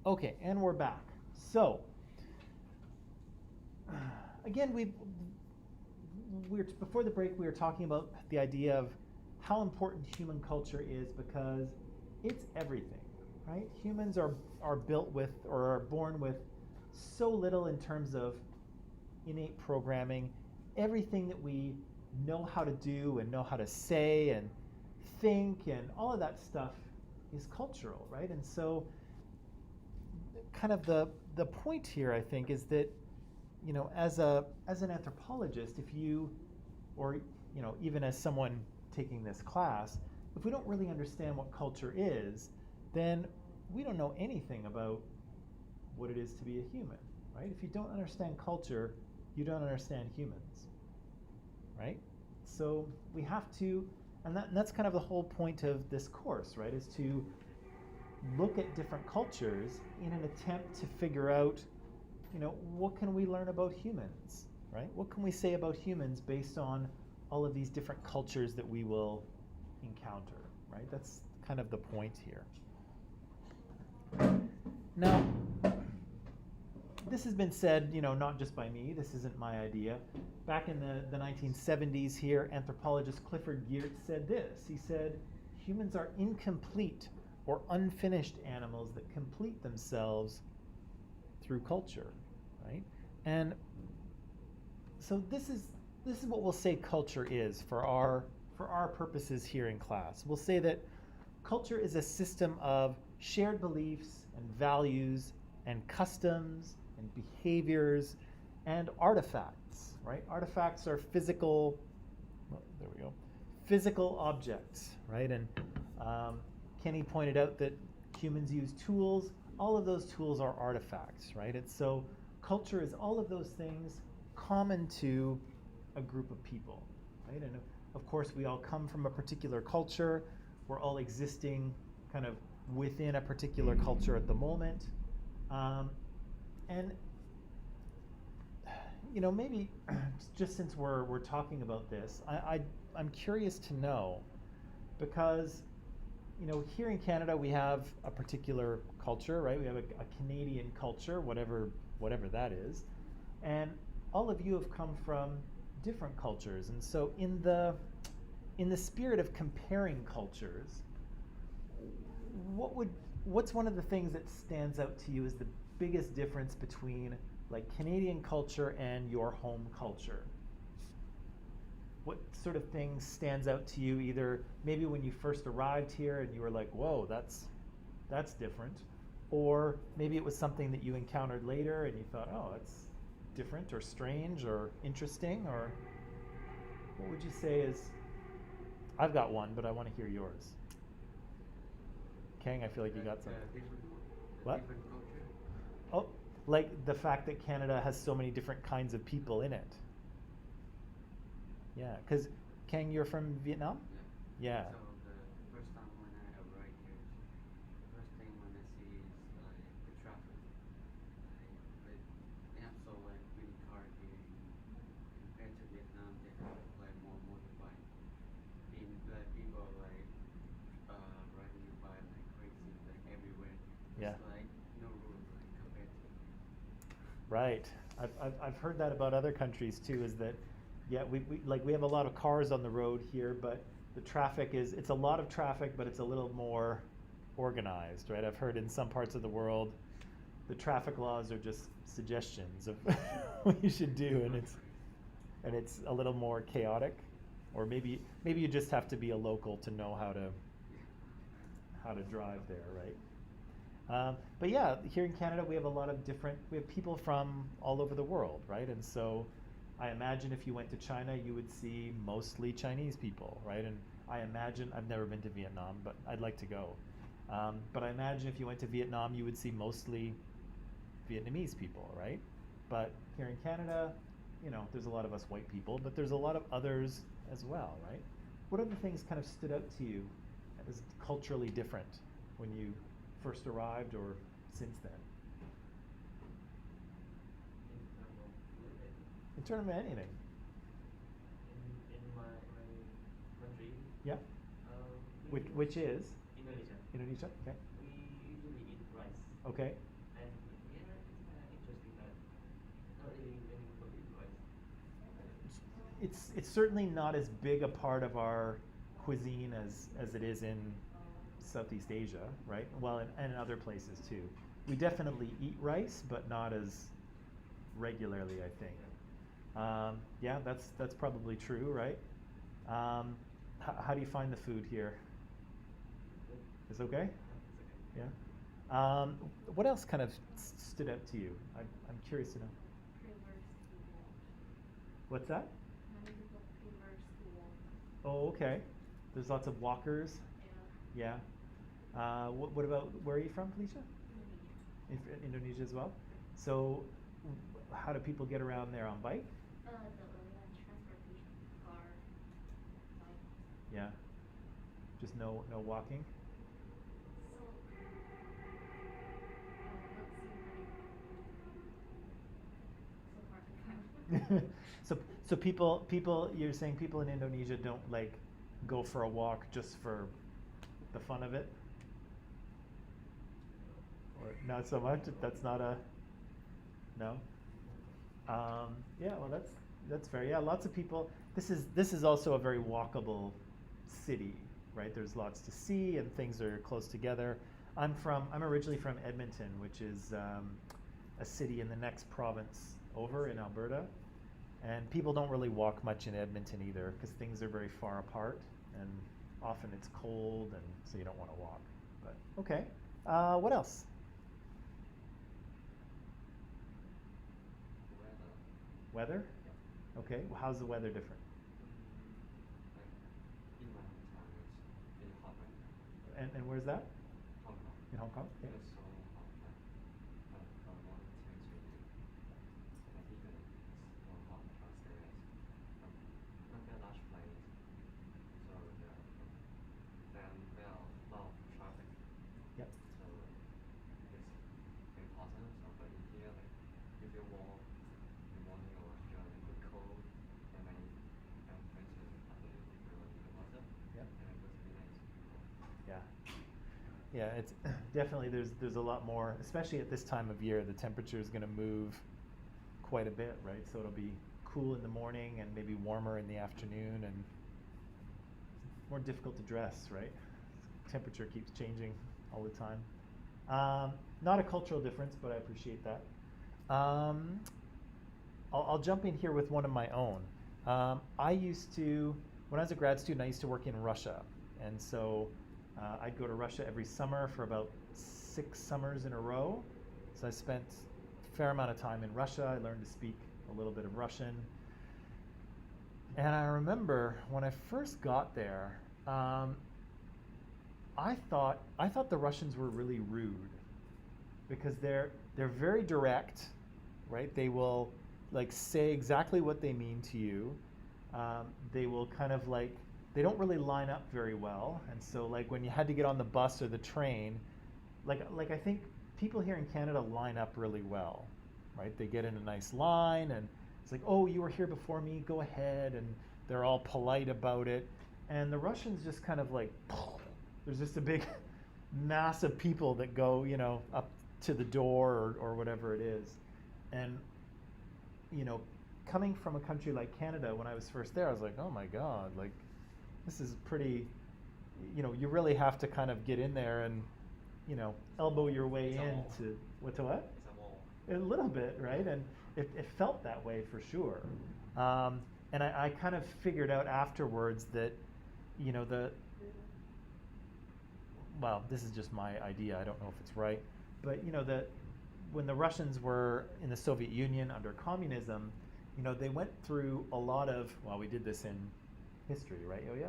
Okay, and we're back. So, again, before the break, we were talking about the idea of how important human culture is because it's everything, right? Humans are built with or are born with so little in terms of innate programming. Everything that we know how to do and know how to say and think and all of that stuff is cultural, right? And so kind of the point here, I think, is that, you know, as an anthropologist, if you, or, you know, even as someone taking this class, if we don't really understand what culture is, then we don't know anything about what it is to be a human, right? If you don't understand culture, you don't understand humans, right? So we have to, and that's kind of the whole point of this course, right? Is to look at different cultures in an attempt to figure out, you know, what can we learn about humans, right? What can we say about humans based on all of these different cultures that we will encounter, right? That's kind of the point here. Now, this has been said, you know, not just by me, this isn't my idea. Back in the 1970s here, anthropologist Clifford Geertz said this. He said, humans are incomplete or unfinished animals that complete themselves through culture, right? And so this is what we'll say culture is for our purposes here in class. We'll say that culture is a system of shared beliefs and values and customs and behaviors and artifacts, right? Artifacts are physical, there we go, physical objects, right? And Kenny pointed out that humans use tools. All of those tools are artifacts, right? It's so culture is all of those things common to a group of people, right? And of course, we all come from a particular culture. We're all existing kind of within a particular culture at the moment. And you know, maybe just since we're talking about this, I'm curious to know, because you know, here in Canada we have a particular culture, right? We have a Canadian culture, whatever that is, and all of you have come from different cultures, and so in the spirit of comparing cultures, what's one of the things that stands out to you as the biggest difference between like Canadian culture and your home culture? What sort of thing stands out to you, either maybe when you first arrived here and you were like, whoa, that's different, or maybe it was something that you encountered later and you thought, oh, that's different or strange or interesting, or what would you say is, I've got one, but I want to hear yours. Kang, I feel like you got something. What? Different culture. Oh, like the fact that Canada has so many different kinds of people in it. Yeah, because Kang, you're from Vietnam? Yeah. So the first time when I arrived here, the first thing when I see is like the traffic. Like, they have so like many cars here compared to Vietnam. They have like more modified. And like people like riding your bike like crazy, like everywhere. Yeah. It's like no rules like compared to. Right. I've heard that about other countries too, is that, yeah, we have a lot of cars on the road here, but the traffic it's a lot of traffic, but it's a little more organized, right? I've heard in some parts of the world, the traffic laws are just suggestions of what you should do, and it's a little more chaotic, or maybe you just have to be a local to know how to drive there, right? But yeah, here in Canada we have a lot of we have people from all over the world, right? And so I imagine if you went to China, you would see mostly Chinese people, right? And I imagine, I've never been to Vietnam, but I'd like to go. But I imagine if you went to Vietnam, you would see mostly Vietnamese people, right? But here in Canada, you know, there's a lot of us white people, but there's a lot of others as well, right? What other things kind of stood out to you as culturally different when you first arrived or since then? In terms of anything. In my country, Yeah. we Which is Indonesia. Indonesia. Okay. We usually eat rice. Okay. it's certainly not as big a part of our cuisine as it is in Southeast Asia, right? Well, and in other places too. We definitely eat rice, but not as regularly, I think. Yeah, that's probably true, right? How do you find the food here? It's okay? It's okay. Yeah. What else kind of stood out to you? I'm curious to know. Prefers to walk. What's that? Many people prefers to walk. Oh, okay. There's lots of walkers. Yeah. Yeah. What about, where are you from, Felicia? Indonesia as well? So, how do people get around there, on bike? The land transportation, car, bike. Yeah. Just no walking? So, not so many. So hard to find. So people you're saying people in Indonesia don't like go for a walk just for the fun of it? Or not so much? That's not a no? Yeah, well that's fair. Yeah, lots of people. This is also a very walkable city, right? There's lots to see and things are close together. I'm originally from Edmonton, which is a city in the next province over in Alberta, and people don't really walk much in Edmonton either because things are very far apart and often it's cold and so you don't want to walk. But okay, what else? Weather. Weather? Yeah. Okay, well, how's the weather different? Like in my hometown, it's really hot right now. And where's that? Hong Kong. In Hong Kong? Yeah. It's so hot, like from morning till evening. Like even it's so hot because there is not very large planes, so there are a lot of traffic. Yep. So it's important. So but in here, like if you walk in the morning or if you're a little bit cold, then I'm going to afternoon if you're in the water, Yep. and it would be nice. Yeah. Yeah, it's definitely there's a lot more, especially at this time of year. The temperature is going to move quite a bit, right? So it'll be cool in the morning and maybe warmer in the afternoon and more difficult to dress, right? Temperature keeps changing all the time. Not a cultural difference, but I appreciate that. I'll jump in here with one of my own. I used to, when I was a grad student, I used to work in Russia. And so I'd go to Russia every summer for about 6 summers in a row. So I spent a fair amount of time in Russia. I learned to speak a little bit of Russian. And I remember when I first got there, I thought the Russians were really rude because they're very direct, right? They will like say exactly what they mean to you. They will kind of like, they don't really line up very well, and so like when you had to get on the bus or the train, like I think people here in Canada line up really well, right? They get in a nice line and it's like, oh, you were here before me, go ahead, and they're all polite about it. And the Russians just kind of like, there's just a big mass of people that go, you know, up to the door or whatever it is. And, you know, coming from a country like Canada, when I was first there, I was like, oh my God, like, this is pretty, you know, you really have to kind of get in there and, you know, elbow your way It's a wall. into, what to what? It's a wall. A little bit, right? And it felt that way for sure. And I kind of figured out afterwards that, you know, well, this is just my idea. I don't know if it's right. But, you know, when the Russians were in the Soviet Union under communism, you know, they went through a lot of, well, we did this in history, right, Yo-Ya?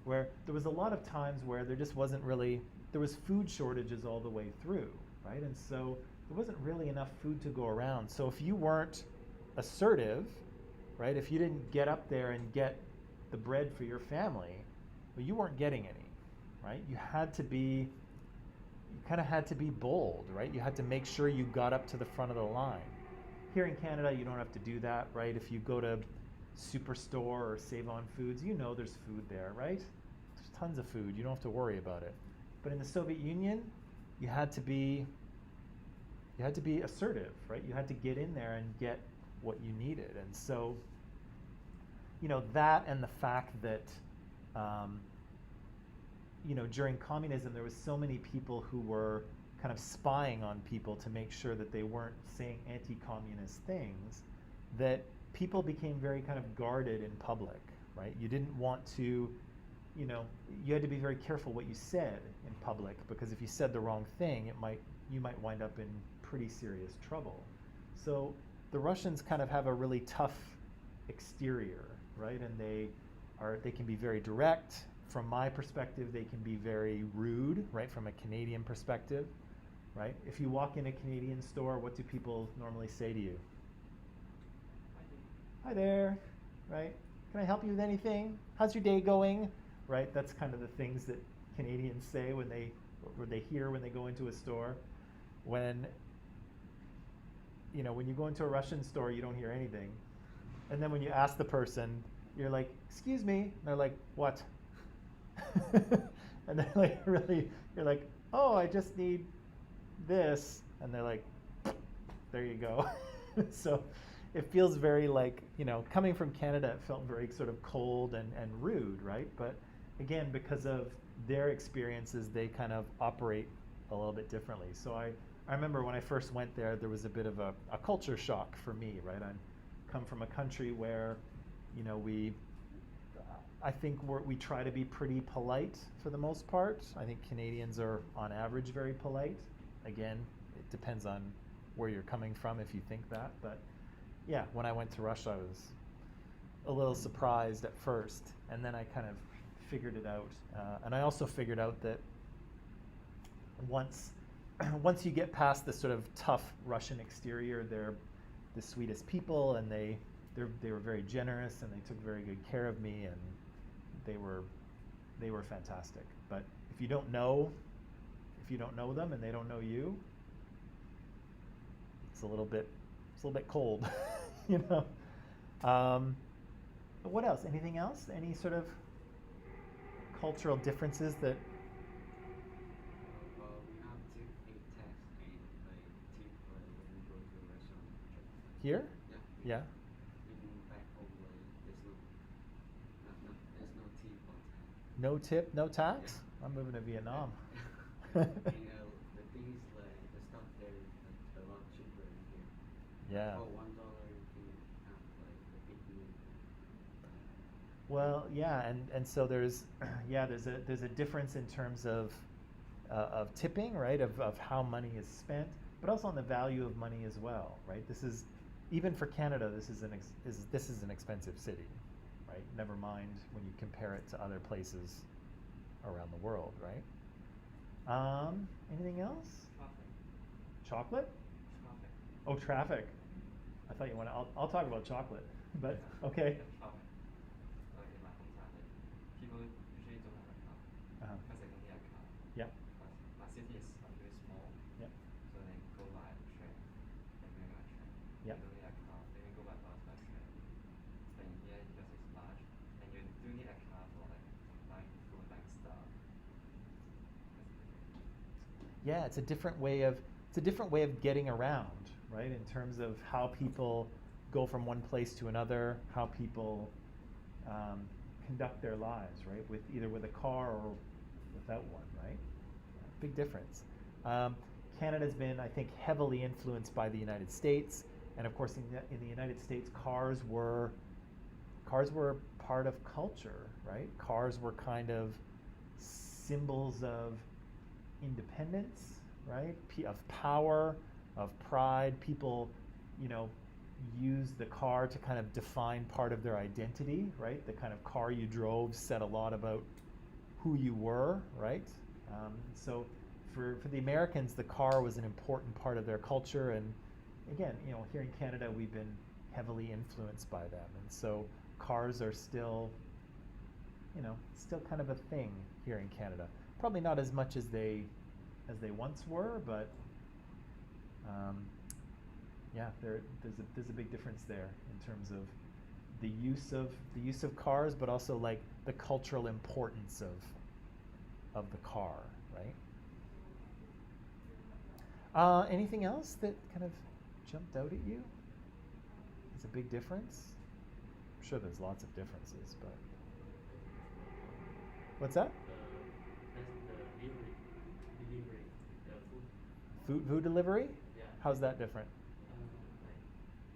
Where there was a lot of times where there just wasn't really, there was food shortages all the way through, right? And so there wasn't really enough food to go around. So if you weren't assertive, right, if you didn't get up there and get the bread for your family, well, you weren't getting any, right? You kind of had to be bold, right? You had to make sure you got up to the front of the line. Here in Canada, you don't have to do that, right? If you go to Superstore or Save On Foods, you know there's food there, right? There's tons of food. You don't have to worry about it. But in the Soviet Union, you had to be assertive, right? You had to get in there and get what you needed. And so, that and the fact that, during communism, there was so many people who were kind of spying on people to make sure that they weren't saying anti-communist things, that people became very kind of guarded in public, right? You didn't want to, you had to be very careful what you said in public, because if you said the wrong thing, you might wind up in pretty serious trouble. So the Russians kind of have a really tough exterior, right? And they can be very direct. From my perspective, they can be very rude, right? From a Canadian perspective, right? If you walk in a Canadian store, what do people normally say to you? Hi there, right? Can I help you with anything? How's your day going? Right? That's kind of the things that Canadians say when they hear when they go into a store. When you go into a Russian store, you don't hear anything. And then when you ask the person, you're like, "Excuse me," and they're like, "What?" And they're like, really, you're like, "Oh, I just need this," and they're like, "There you go." So it feels very like, coming from Canada, it felt very sort of cold and rude, right? But again, because of their experiences, they kind of operate a little bit differently. So I remember when I first went there, there was a bit of a culture shock for me, right? I come from a country where, I think we try to be pretty polite for the most part. I think Canadians are, on average, very polite. Again, it depends on where you're coming from if you think that. But yeah, when I went to Russia, I was a little surprised at first, and then I kind of figured it out. And I also figured out that once you get past the sort of tough Russian exterior, they're the sweetest people, and they were very generous, and they took very good care of me, and they were fantastic. But if you don't know them and they don't know you, it's a little bit cold, What else? Anything else? Any sort of cultural differences that? Well, we have to pay tax and tip when we go to a restaurant. Here? Yeah. Yeah. Even back home, there's no tip or tax. No tip, no tax? Yeah. I'm moving to Vietnam. The thing is, the stuff there is a lot cheaper than here. Yeah. For $1, you can have a big meal. Well, yeah, and so there's a difference in terms of tipping, right? Of how money is spent, but also on the value of money as well, right? This is, even for Canada, this is an expensive city, right? Never mind when you compare it to other places around the world, right? Anything else? Chocolate? Traffic. Oh, traffic. I thought you wanted. I'll talk about chocolate, but okay. Traffic. Like in my hometown, people usually don't have a car Uh-huh. because they don't need a car. Yep. But my city is really small, Yep. so they go by train, like regular train. Yep. You don't need a car. They can go by bus, by train. But in here, because it's large, and you do need a car for like buying food, buying stuff. Yeah, it's a different way of getting around, right? In terms of how people go from one place to another, how people conduct their lives, right? Either with a car or without one, right? Big difference. Canada's been, I think, heavily influenced by the United States, and of course, in the United States, cars were part of culture, right? Cars were kind of symbols of independence, right? Of power, of pride. People, use the car to kind of define part of their identity, right? The kind of car you drove said a lot about who you were, right? So for the Americans, the car was an important part of their culture, and again, here in Canada, we've been heavily influenced by them, and so cars are still kind of a thing here in Canada. Probably not as much as they once were, but yeah, there's a big difference there in terms of the use of cars, but also like the cultural importance of the car, right? Anything else that kind of jumped out at you? It's a big difference. sure there's lots of differences, but what's that? That's the delivery, the food. Food delivery? Yeah. How's that different? Like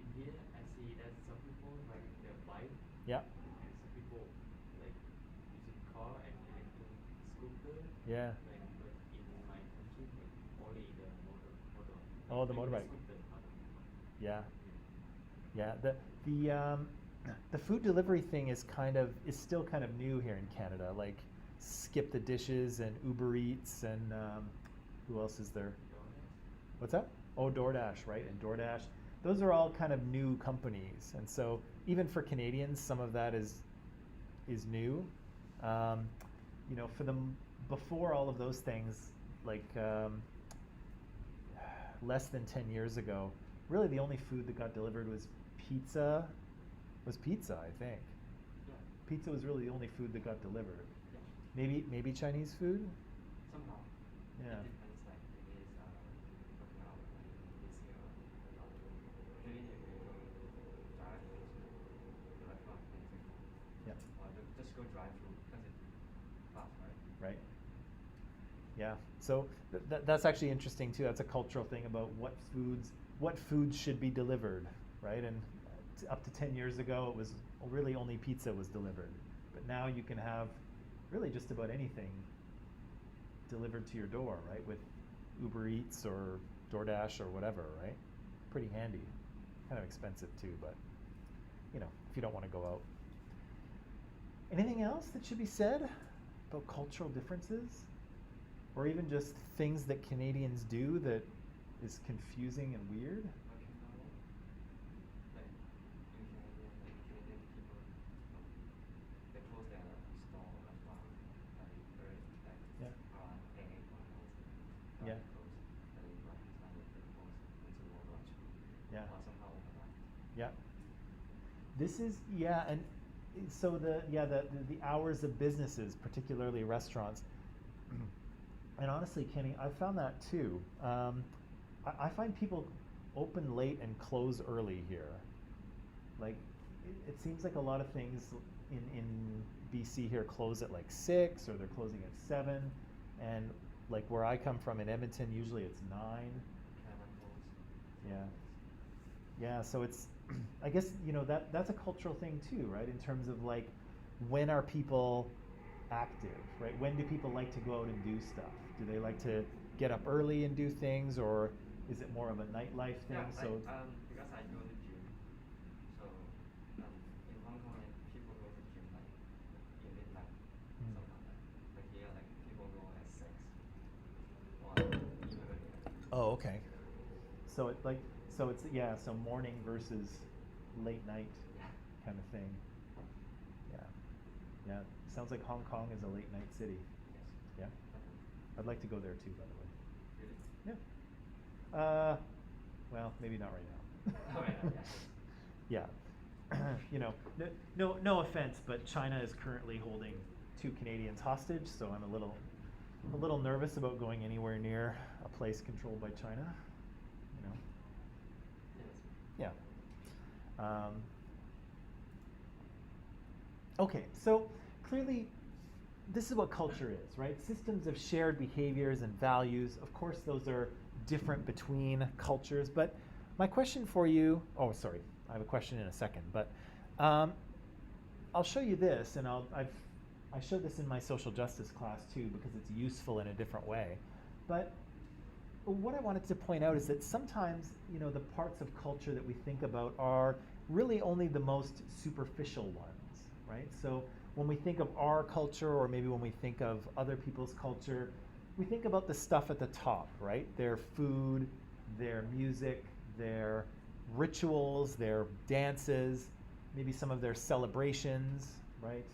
in here, I see that some people ride their bike, Yeah. and some people like using car and electric scooter. Yeah. Like, but in my country, like only the motor. Oh, the like motorbike. Scooter, pardon. Yeah. Yeah. The food delivery thing is still kind of new here in Canada. Like Skip the Dishes and Uber Eats and who else is there? What's that? Oh, DoorDash, right? And DoorDash. Those are all kind of new companies, and so even for Canadians, some of that is new. You know, for them before all of those things, like less than 10 years ago, really the only food that got delivered was pizza. I think. Yeah. Pizza was really the only food that got delivered. Yeah. Maybe Chinese food. Somehow. Yeah. It depends, like, it is working out, like, this year or not. Usually, if you go drive to the restaurant, then it's like, Yeah. or just go drive through because it's fast, right? Right. Yeah. So that's actually interesting too. That's a cultural thing about what foods should be delivered, right? And up to 10 years ago, it was really only pizza was delivered. But now you can have really just about anything delivered to your door, right? With Uber Eats or DoorDash or whatever, right? Pretty handy. Kind of expensive too, but you know, if you don't want to go out. Anything else that should be said about cultural differences? Or even just things that Canadians do that is confusing and weird? Working out, like, in Canadian people, they close their store or restaurant, like, very, like, Yeah. around 8 or 9, Yeah. close, and then right time they close until lunch, Yeah. or somehow overnight. Yeah. This is and so the hours of businesses, particularly restaurants, and honestly, Kenny, I found that too. I find people open late and close early here. Like it seems like a lot of things in BC here close at like 6 or they're closing at 7, and like where I come from in Edmonton, usually it's 9. Chemicals. Yeah. Yeah, so it's, I guess, you know, that's a cultural thing too, right? In terms of like, when are people active, right? When do people like to go out and do stuff? Do they like to get up early and do things, or is it more of a nightlife thing? Yeah, So because I go to gym, so in Hong Kong, people go to gym like in midnight, something like that. But here, like people go at 6 or even earlier. oh, okay. So so morning versus late night Yeah. kind of thing. Yeah. Yeah. Sounds like Hong Kong is a late night city. Yes. Yeah. I'd like to go there too, by the way. Really? Yeah. Well, maybe not right now. Oh, yeah. Yeah. You know, no offense, but China is currently holding 2 Canadians hostage, so I'm a little nervous about going anywhere near a place controlled by China. You know. Yes. Yeah. Okay, so clearly this is what culture is, right? Systems of shared behaviors and values. Of course, those are different between cultures, but my question for you, oh, sorry, I have a question in a second, but I'll show you this, and I showed this in my social justice class too because it's useful in a different way. But what I wanted to point out is that sometimes, you know, the parts of culture that we think about are really only the most superficial ones, right? So when we think of our culture, or maybe when we think of other people's culture, we think about the stuff at the top, right? Their food, their music, their rituals, their dances, maybe some of their celebrations, right?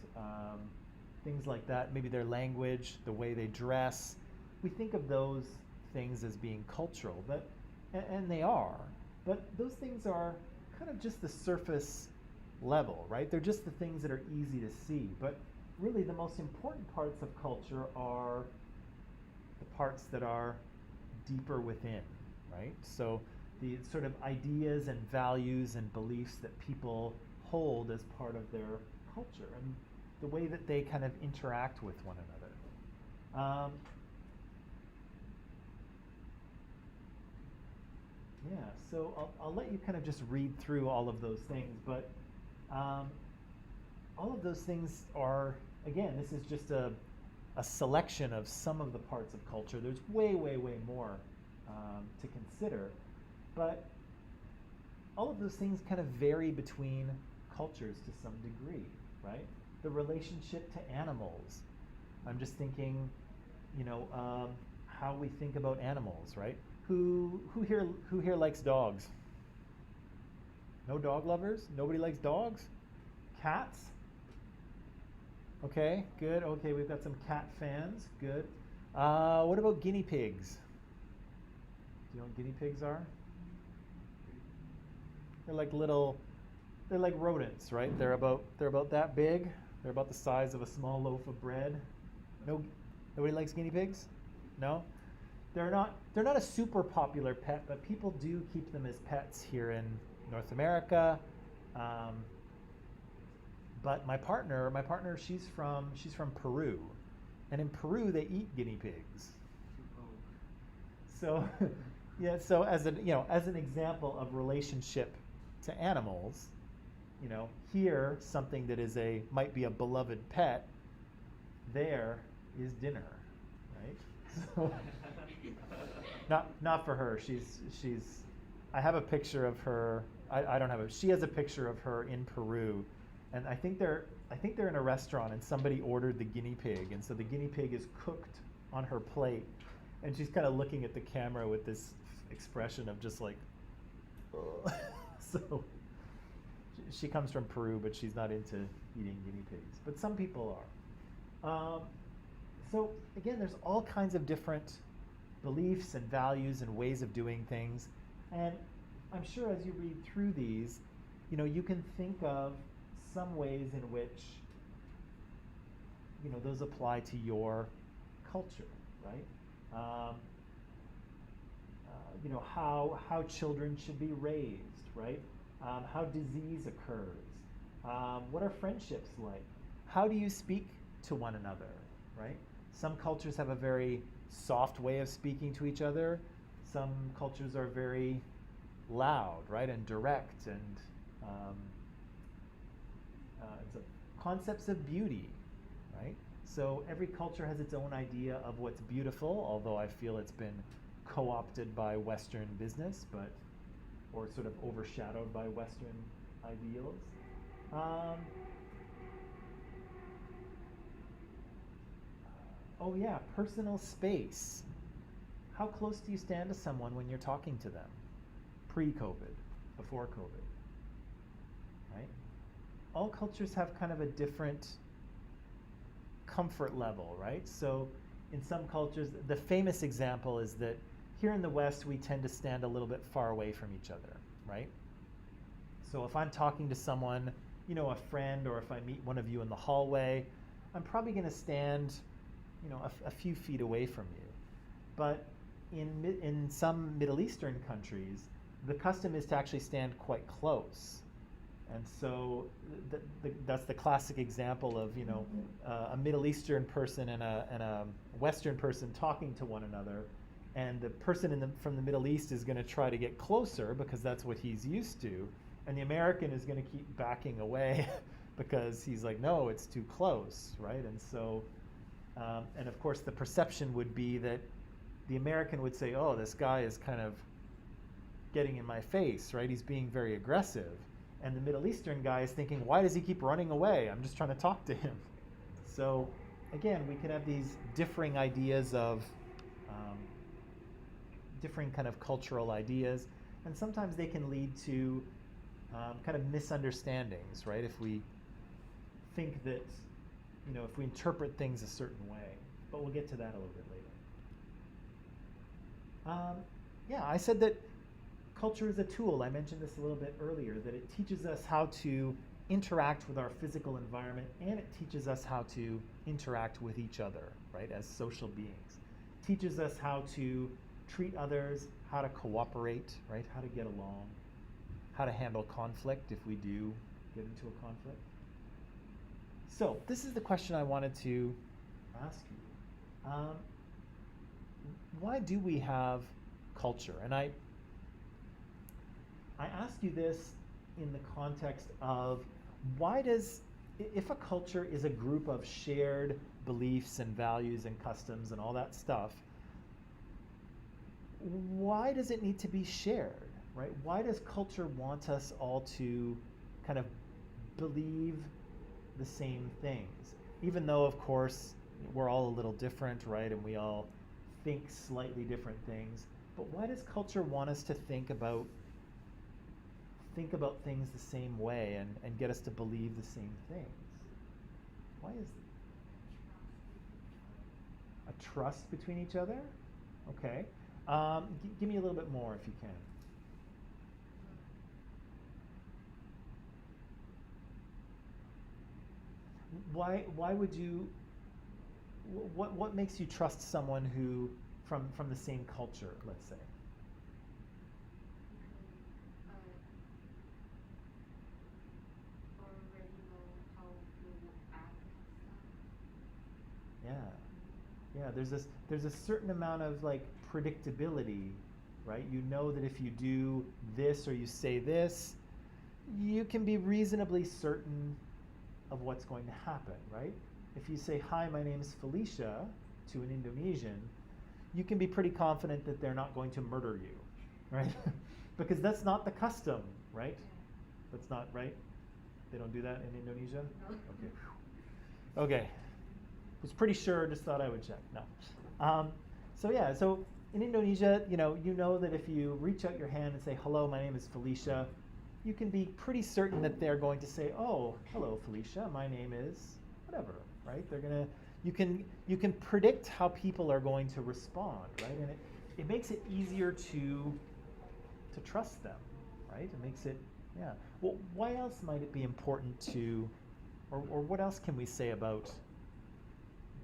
Things like that, maybe their language, the way they dress. We think of those things as being cultural, but and they are, but those things are kind of just the surface level, right? They're just the things that are easy to see, but really the most important parts of culture are the parts that are deeper within, right? So the sort of ideas and values and beliefs that people hold as part of their culture and the way that they kind of interact with one another. Yeah, so I'll let you kind of just read through all of those things, but all of those things are, again, this is just a selection of some of the parts of culture. There's way, way, way more to consider, but all of those things kind of vary between cultures to some degree, right? The relationship to animals. I'm just thinking, how we think about animals, right? Who here likes dogs? No dog lovers? Nobody likes dogs? Cats? Okay, good. Okay, we've got some cat fans. Good. What about guinea pigs? Do you know what guinea pigs are? They're like rodents, right? They're about that big. They're about the size of a small loaf of bread. Nobody likes guinea pigs? No? They're not a super popular pet, but people do keep them as pets here in North America. But my partner, she's from Peru, and in Peru they eat guinea pigs. So, yeah. So as an example of relationship to animals, here something that might be a beloved pet, there is dinner, right? So, not for her. She's. I have a picture of her. I don't have it. She has a picture of her in Peru, and I think they're in a restaurant, and somebody ordered the guinea pig, and so the guinea pig is cooked on her plate, and she's kind of looking at the camera with this expression of just like, ugh. So she comes from Peru, but she's not into eating guinea pigs. But some people are. So again, there's all kinds of different beliefs and values and ways of doing things, and I'm sure as you read through these, you can think of some ways in which those apply to your culture, right? How children should be raised, right? How disease occurs. What are friendships like? How do you speak to one another, right? Some cultures have a very soft way of speaking to each other. Some cultures are very loud, right, and direct, and concepts of beauty, right? So every culture has its own idea of what's beautiful, although I feel it's been co-opted by Western business, or sort of overshadowed by Western ideals. Oh yeah, personal space. How close do you stand to someone when you're talking to them? Pre-COVID, before COVID, right? All cultures have kind of a different comfort level, right? So in some cultures, the famous example is that here in the West, we tend to stand a little bit far away from each other, right? So if I'm talking to someone, a friend, or if I meet one of you in the hallway, I'm probably going to stand, a few feet away from you. But in some Middle Eastern countries, the custom is to actually stand quite close. And so that's the classic example of, a Middle Eastern person and a Western person talking to one another. And the person from the Middle East is going to try to get closer because that's what he's used to. And the American is going to keep backing away because he's like, no, it's too close, right? And so, and of course, the perception would be that the American would say, oh, this guy is kind of getting in my face, right? He's being very aggressive. And the Middle Eastern guy is thinking, why does he keep running away? I'm just trying to talk to him. So again, we can have these differing ideas of, differing kind of cultural ideas. And sometimes they can lead to kind of misunderstandings, right? If we think that, if we interpret things a certain way. But we'll get to that a little bit later. Yeah, I said that culture is a tool. I mentioned this a little bit earlier, that it teaches us how to interact with our physical environment, and it teaches us how to interact with each other, right, as social beings. It teaches us how to treat others, how to cooperate, right, how to get along, how to handle conflict if we do get into a conflict. So this is the question I wanted to ask you. Why do we have culture? And I ask you this in the context of if a culture is a group of shared beliefs and values and customs and all that stuff, why does it need to be shared, right? Why does culture want us all to kind of believe the same things? Even though, of course, we're all a little different, right? And we all think slightly different things. But why does culture want us to think about things the same way and get us to believe the same things? Why is a trust between each other? Okay. Give me a little bit more if you can. Why would you? What makes you trust someone who from the same culture, let's say? Already know how you act and stuff. Yeah, there's a certain amount of like predictability, right? You know that if you do this or you say this, you can be reasonably certain of what's going to happen, right? If you say, "Hi, my name is Felicia," to an Indonesian, you can be pretty confident that they're not going to murder you, right? Because that's not the custom, right? That's not right. They don't do that in Indonesia? No. Okay. Okay. Was pretty sure, just thought I would check. No. So in Indonesia, you know that if you reach out your hand and say, "Hello, my name is Felicia," you can be pretty certain that they're going to say, "Oh, hello, Felicia, my name is whatever," right? You can predict how people are going to respond, right? And it makes it easier to trust them, right? It makes it, yeah. Well, why else might it be important to, or what else can we say about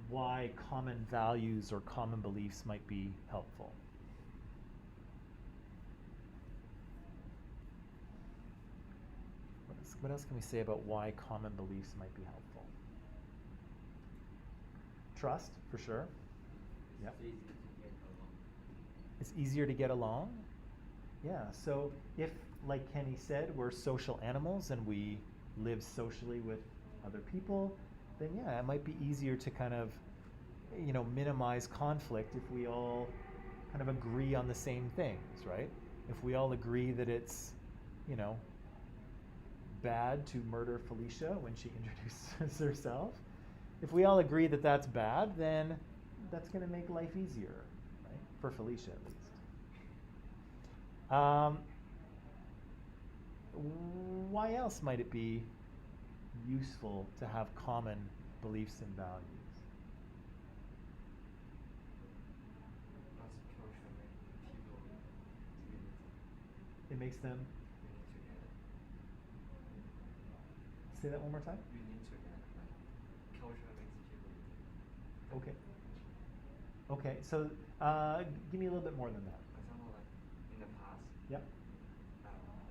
why common values or common beliefs might be helpful? What else can we say about why common beliefs might be helpful? Trust, for sure. Yep. It's easy to get along. It's easier to get along. Yeah, so if, like Kenny said, we're social animals and we live socially with other people, then yeah, it might be easier to kind of, minimize conflict if we all kind of agree on the same things, right? If we all agree that it's, bad to murder Felicia when she introduces herself, if we all agree that that's bad, then that's going to make life easier, right? For Felicia, at least. Why else might it be useful to have common beliefs and values? Lots of culture make people unity, It makes them unite together. say that one more time. Unite together. Like culture makes people unite. Okay. Okay. So give me a little bit more than that. For example, like in the past, Yep.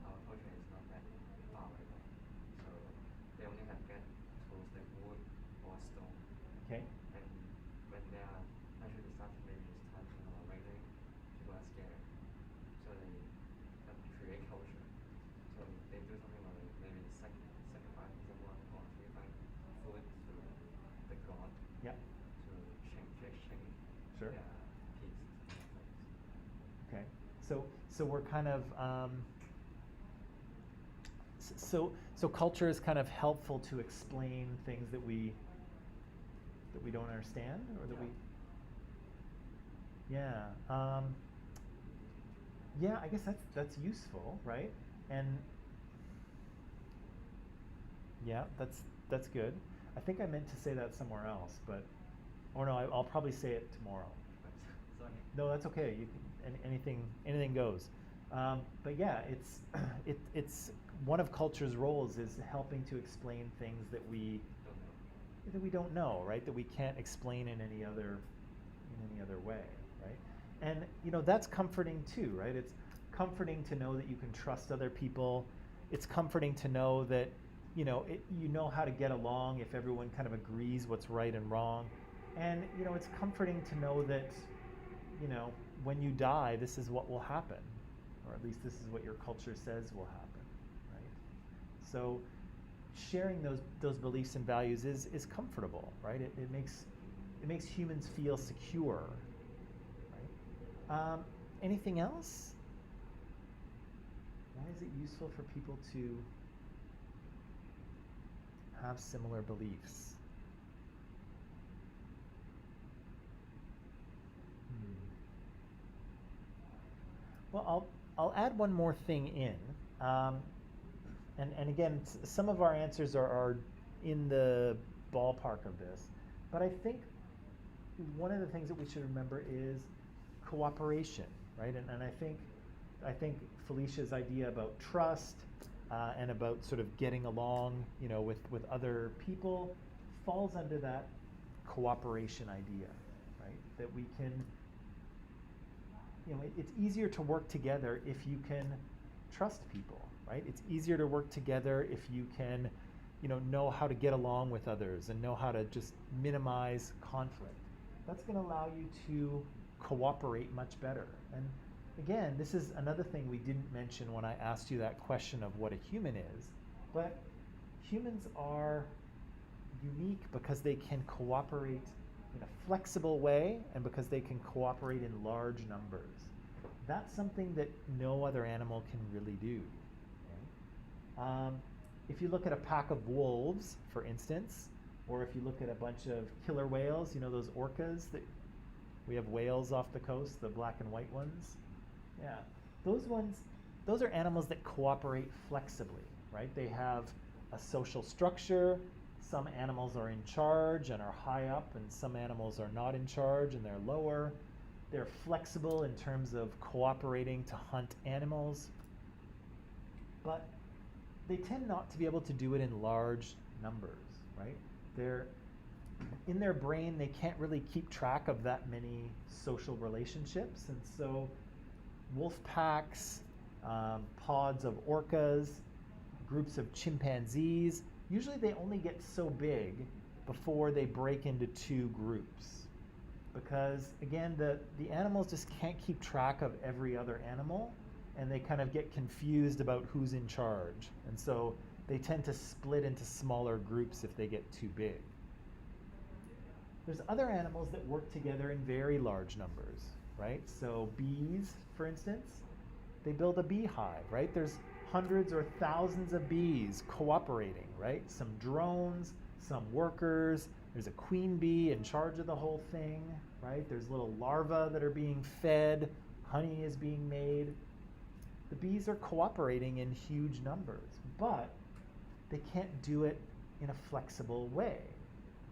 our culture is not that powerful, so they only have get tools like wood or stone. Okay. And when they are actually starting, maybe it's touching or raining, people are scared, so they create culture. So they do something like maybe sacrifice someone or sacrifice food to the god Yep. to exchange Sure. their peace. Okay. So we're kind of so culture is kind of helpful to explain things that we don't understand or that we. Yeah. Yeah. I guess that's useful, right? And yeah, that's good. I think I meant to say that somewhere else, but or no, I'll probably say it tomorrow. Sorry. No, that's okay. You can, anything goes. But yeah, it's one of culture's roles is helping to explain things that we don't know, right? That we can't explain in any other way, right? And that's comforting too, right? It's comforting to know that you can trust other people. It's comforting to know that you know how to get along if everyone kind of agrees what's right and wrong. And, it's comforting to know that, when you die, this is what will happen. Or at least this is what your culture says will happen, right? So sharing those beliefs and values is comfortable, right? It makes humans feel secure, right? Anything else? Why is it useful for people to have similar beliefs? Well, I'll add one more thing in, and again, some of our answers are in the ballpark of this, but I think one of the things that we should remember is cooperation, right? And I think Felicia's idea about trust and about sort of getting along, with other people falls under that cooperation idea, right? That we can, it's easier to work together if you can trust people, right? It's easier to work together if you can, know how to get along with others and know how to just minimize conflict. That's going to allow you to cooperate much better. And again, this is another thing we didn't mention when I asked you that question of what a human is, but humans are unique because they can cooperate in a flexible way and because they can cooperate in large numbers. That's something that no other animal can really do. Right? If you look at a pack of wolves, for instance, or if you look at a bunch of killer whales, those orcas that we have whales off the coast, the black and white ones. Yeah, those are animals that cooperate flexibly, right? They have a social structure. Some animals are in charge and are high up, and some animals are not in charge and they're lower. They're flexible in terms of cooperating to hunt animals, but they tend not to be able to do it in large numbers, right? In their brain, they can't really keep track of that many social relationships, and so wolf packs, pods of orcas, groups of chimpanzees, usually they only get so big before they break into two groups. Because again, the animals just can't keep track of every other animal, and they kind of get confused about who's in charge. And so they tend to split into smaller groups if they get too big. There's other animals that work together in very large numbers, right? So bees, for instance, they build a beehive, right? There's hundreds or thousands of bees cooperating, right? Some drones, some workers, there's a queen bee in charge of the whole thing, right? There's little larvae that are being fed, honey is being made. The bees are cooperating in huge numbers, but they can't do it in a flexible way,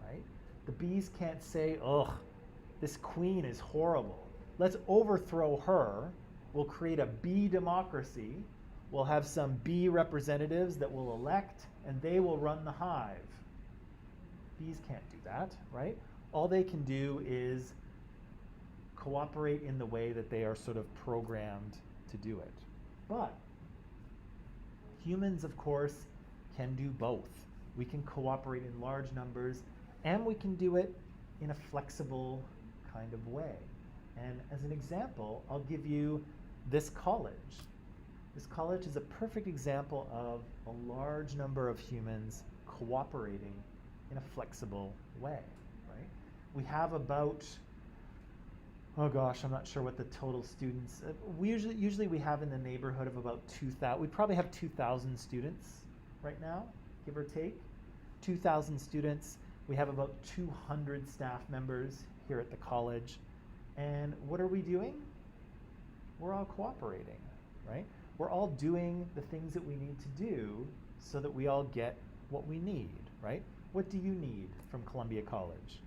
right? The bees can't say, ugh, this queen is horrible. Let's overthrow her. We'll create a bee democracy. We'll have some bee representatives that we'll elect, and they will run the hive. Bees can't do that, right? All they can do is cooperate in the way that they are sort of programmed to do it. But humans, of course, can do both. We can cooperate in large numbers, and we can do it in a flexible kind of way. And as an example, I'll give you this college. This college is a perfect example of a large number of humans cooperating in a flexible way, right? We have about, oh gosh, I'm not sure what the total students, usually we have in the neighborhood of about 2,000, we probably have 2,000 students right now, give or take. 2,000 students. We have about 200 staff members here at the college. And what are we doing? We're all cooperating, right? We're all doing the things that we need to do so that we all get what we need, right? What do you need from Columbia College?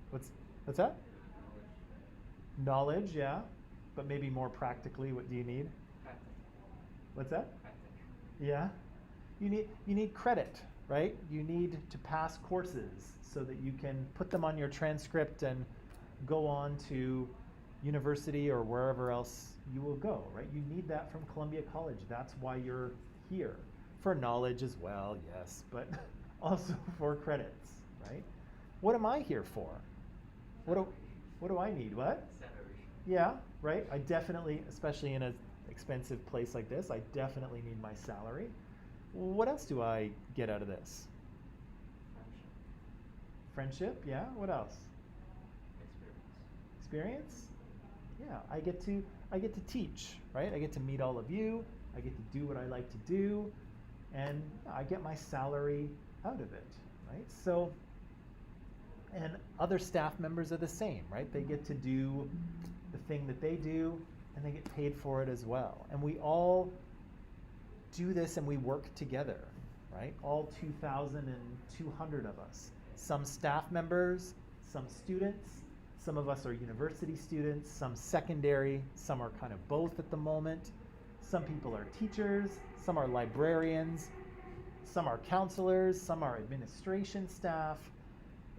What's that? Knowledge, yeah. But maybe more practically, what do you need? What's that? Yeah. You need credit, right? You need to pass courses so that you can put them on your transcript and go on to university or wherever else you will go, right? You need that from Columbia College. That's why you're here. for knowledge as well, yes, but also for credits, right? What am I here for? What do I need? What? Salary. Yeah, right. I definitely, especially in an expensive place like this, I definitely need my salary. What else do I get out of this? Friendship. Friendship, yeah. What else? Experience. Experience? Yeah, I get to teach, right? I get to meet all of you. I get to do what I like to do, and I get my salary out of it, right? So, and other staff members are the same, right? They get to do the thing that they do, and they get paid for it as well. And we all do this, and we work together, right? All 2,200 of us. Some staff members, some students. Some of us are university students, some secondary, some are kind of both at the moment. Some people are teachers, some are librarians, some are counselors, some are administration staff.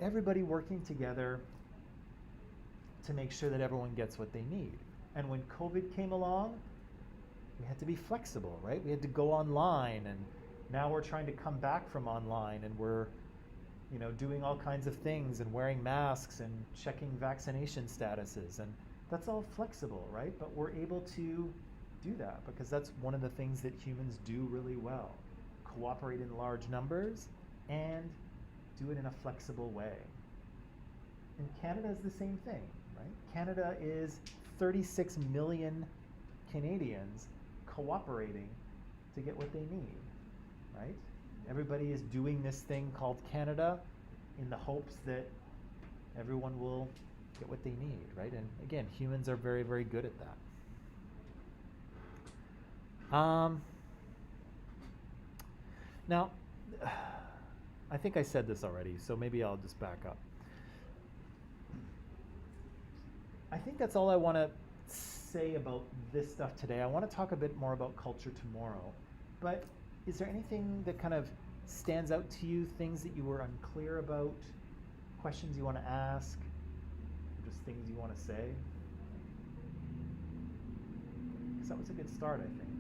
Everybody working together to make sure that everyone gets what they need. And when COVID came along, we had to be flexible, right? We had to go online, and now we're trying to come back from online, and we're doing all kinds of things and wearing masks and checking vaccination statuses, and that's all flexible, right? But we're able to do that because that's one of the things that humans do really well. Cooperate in large numbers and do it in a flexible way. And Canada is the same thing, right? Canada is 36 million Canadians cooperating to get what they need, right? Everybody is doing this thing called Canada in the hopes that everyone will get what they need, right? And again, humans are very, very good at that. Now, I think I said this already, so maybe I'll just back up. I think that's all I want to say about this stuff today. I want to talk a bit more about culture tomorrow, but is there anything that kind of stands out to you, things that you were unclear about, questions you want to ask, or just things you want to say? Because that was a good start, I think.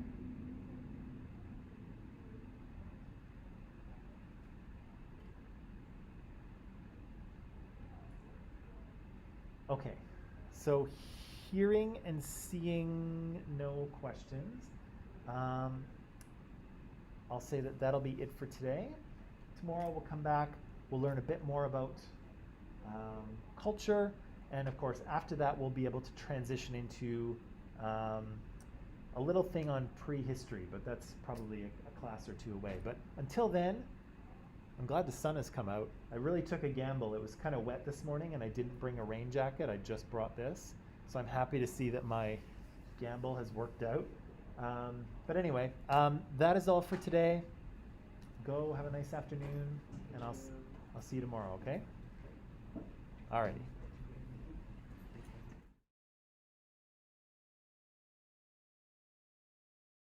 Okay, so hearing and seeing no questions. I'll say that that'll be it for today. Tomorrow we'll come back, we'll learn a bit more about culture, and of course after that we'll be able to transition into a little thing on prehistory, but that's probably a class or two away. But until then, I'm glad the sun has come out. I really took a gamble. It was kind of wet this morning and I didn't bring a rain jacket, I just brought this. So I'm happy to see that my gamble has worked out. But anyway, that is all for today. Go have a nice afternoon, and I'll see you tomorrow, okay? Alrighty.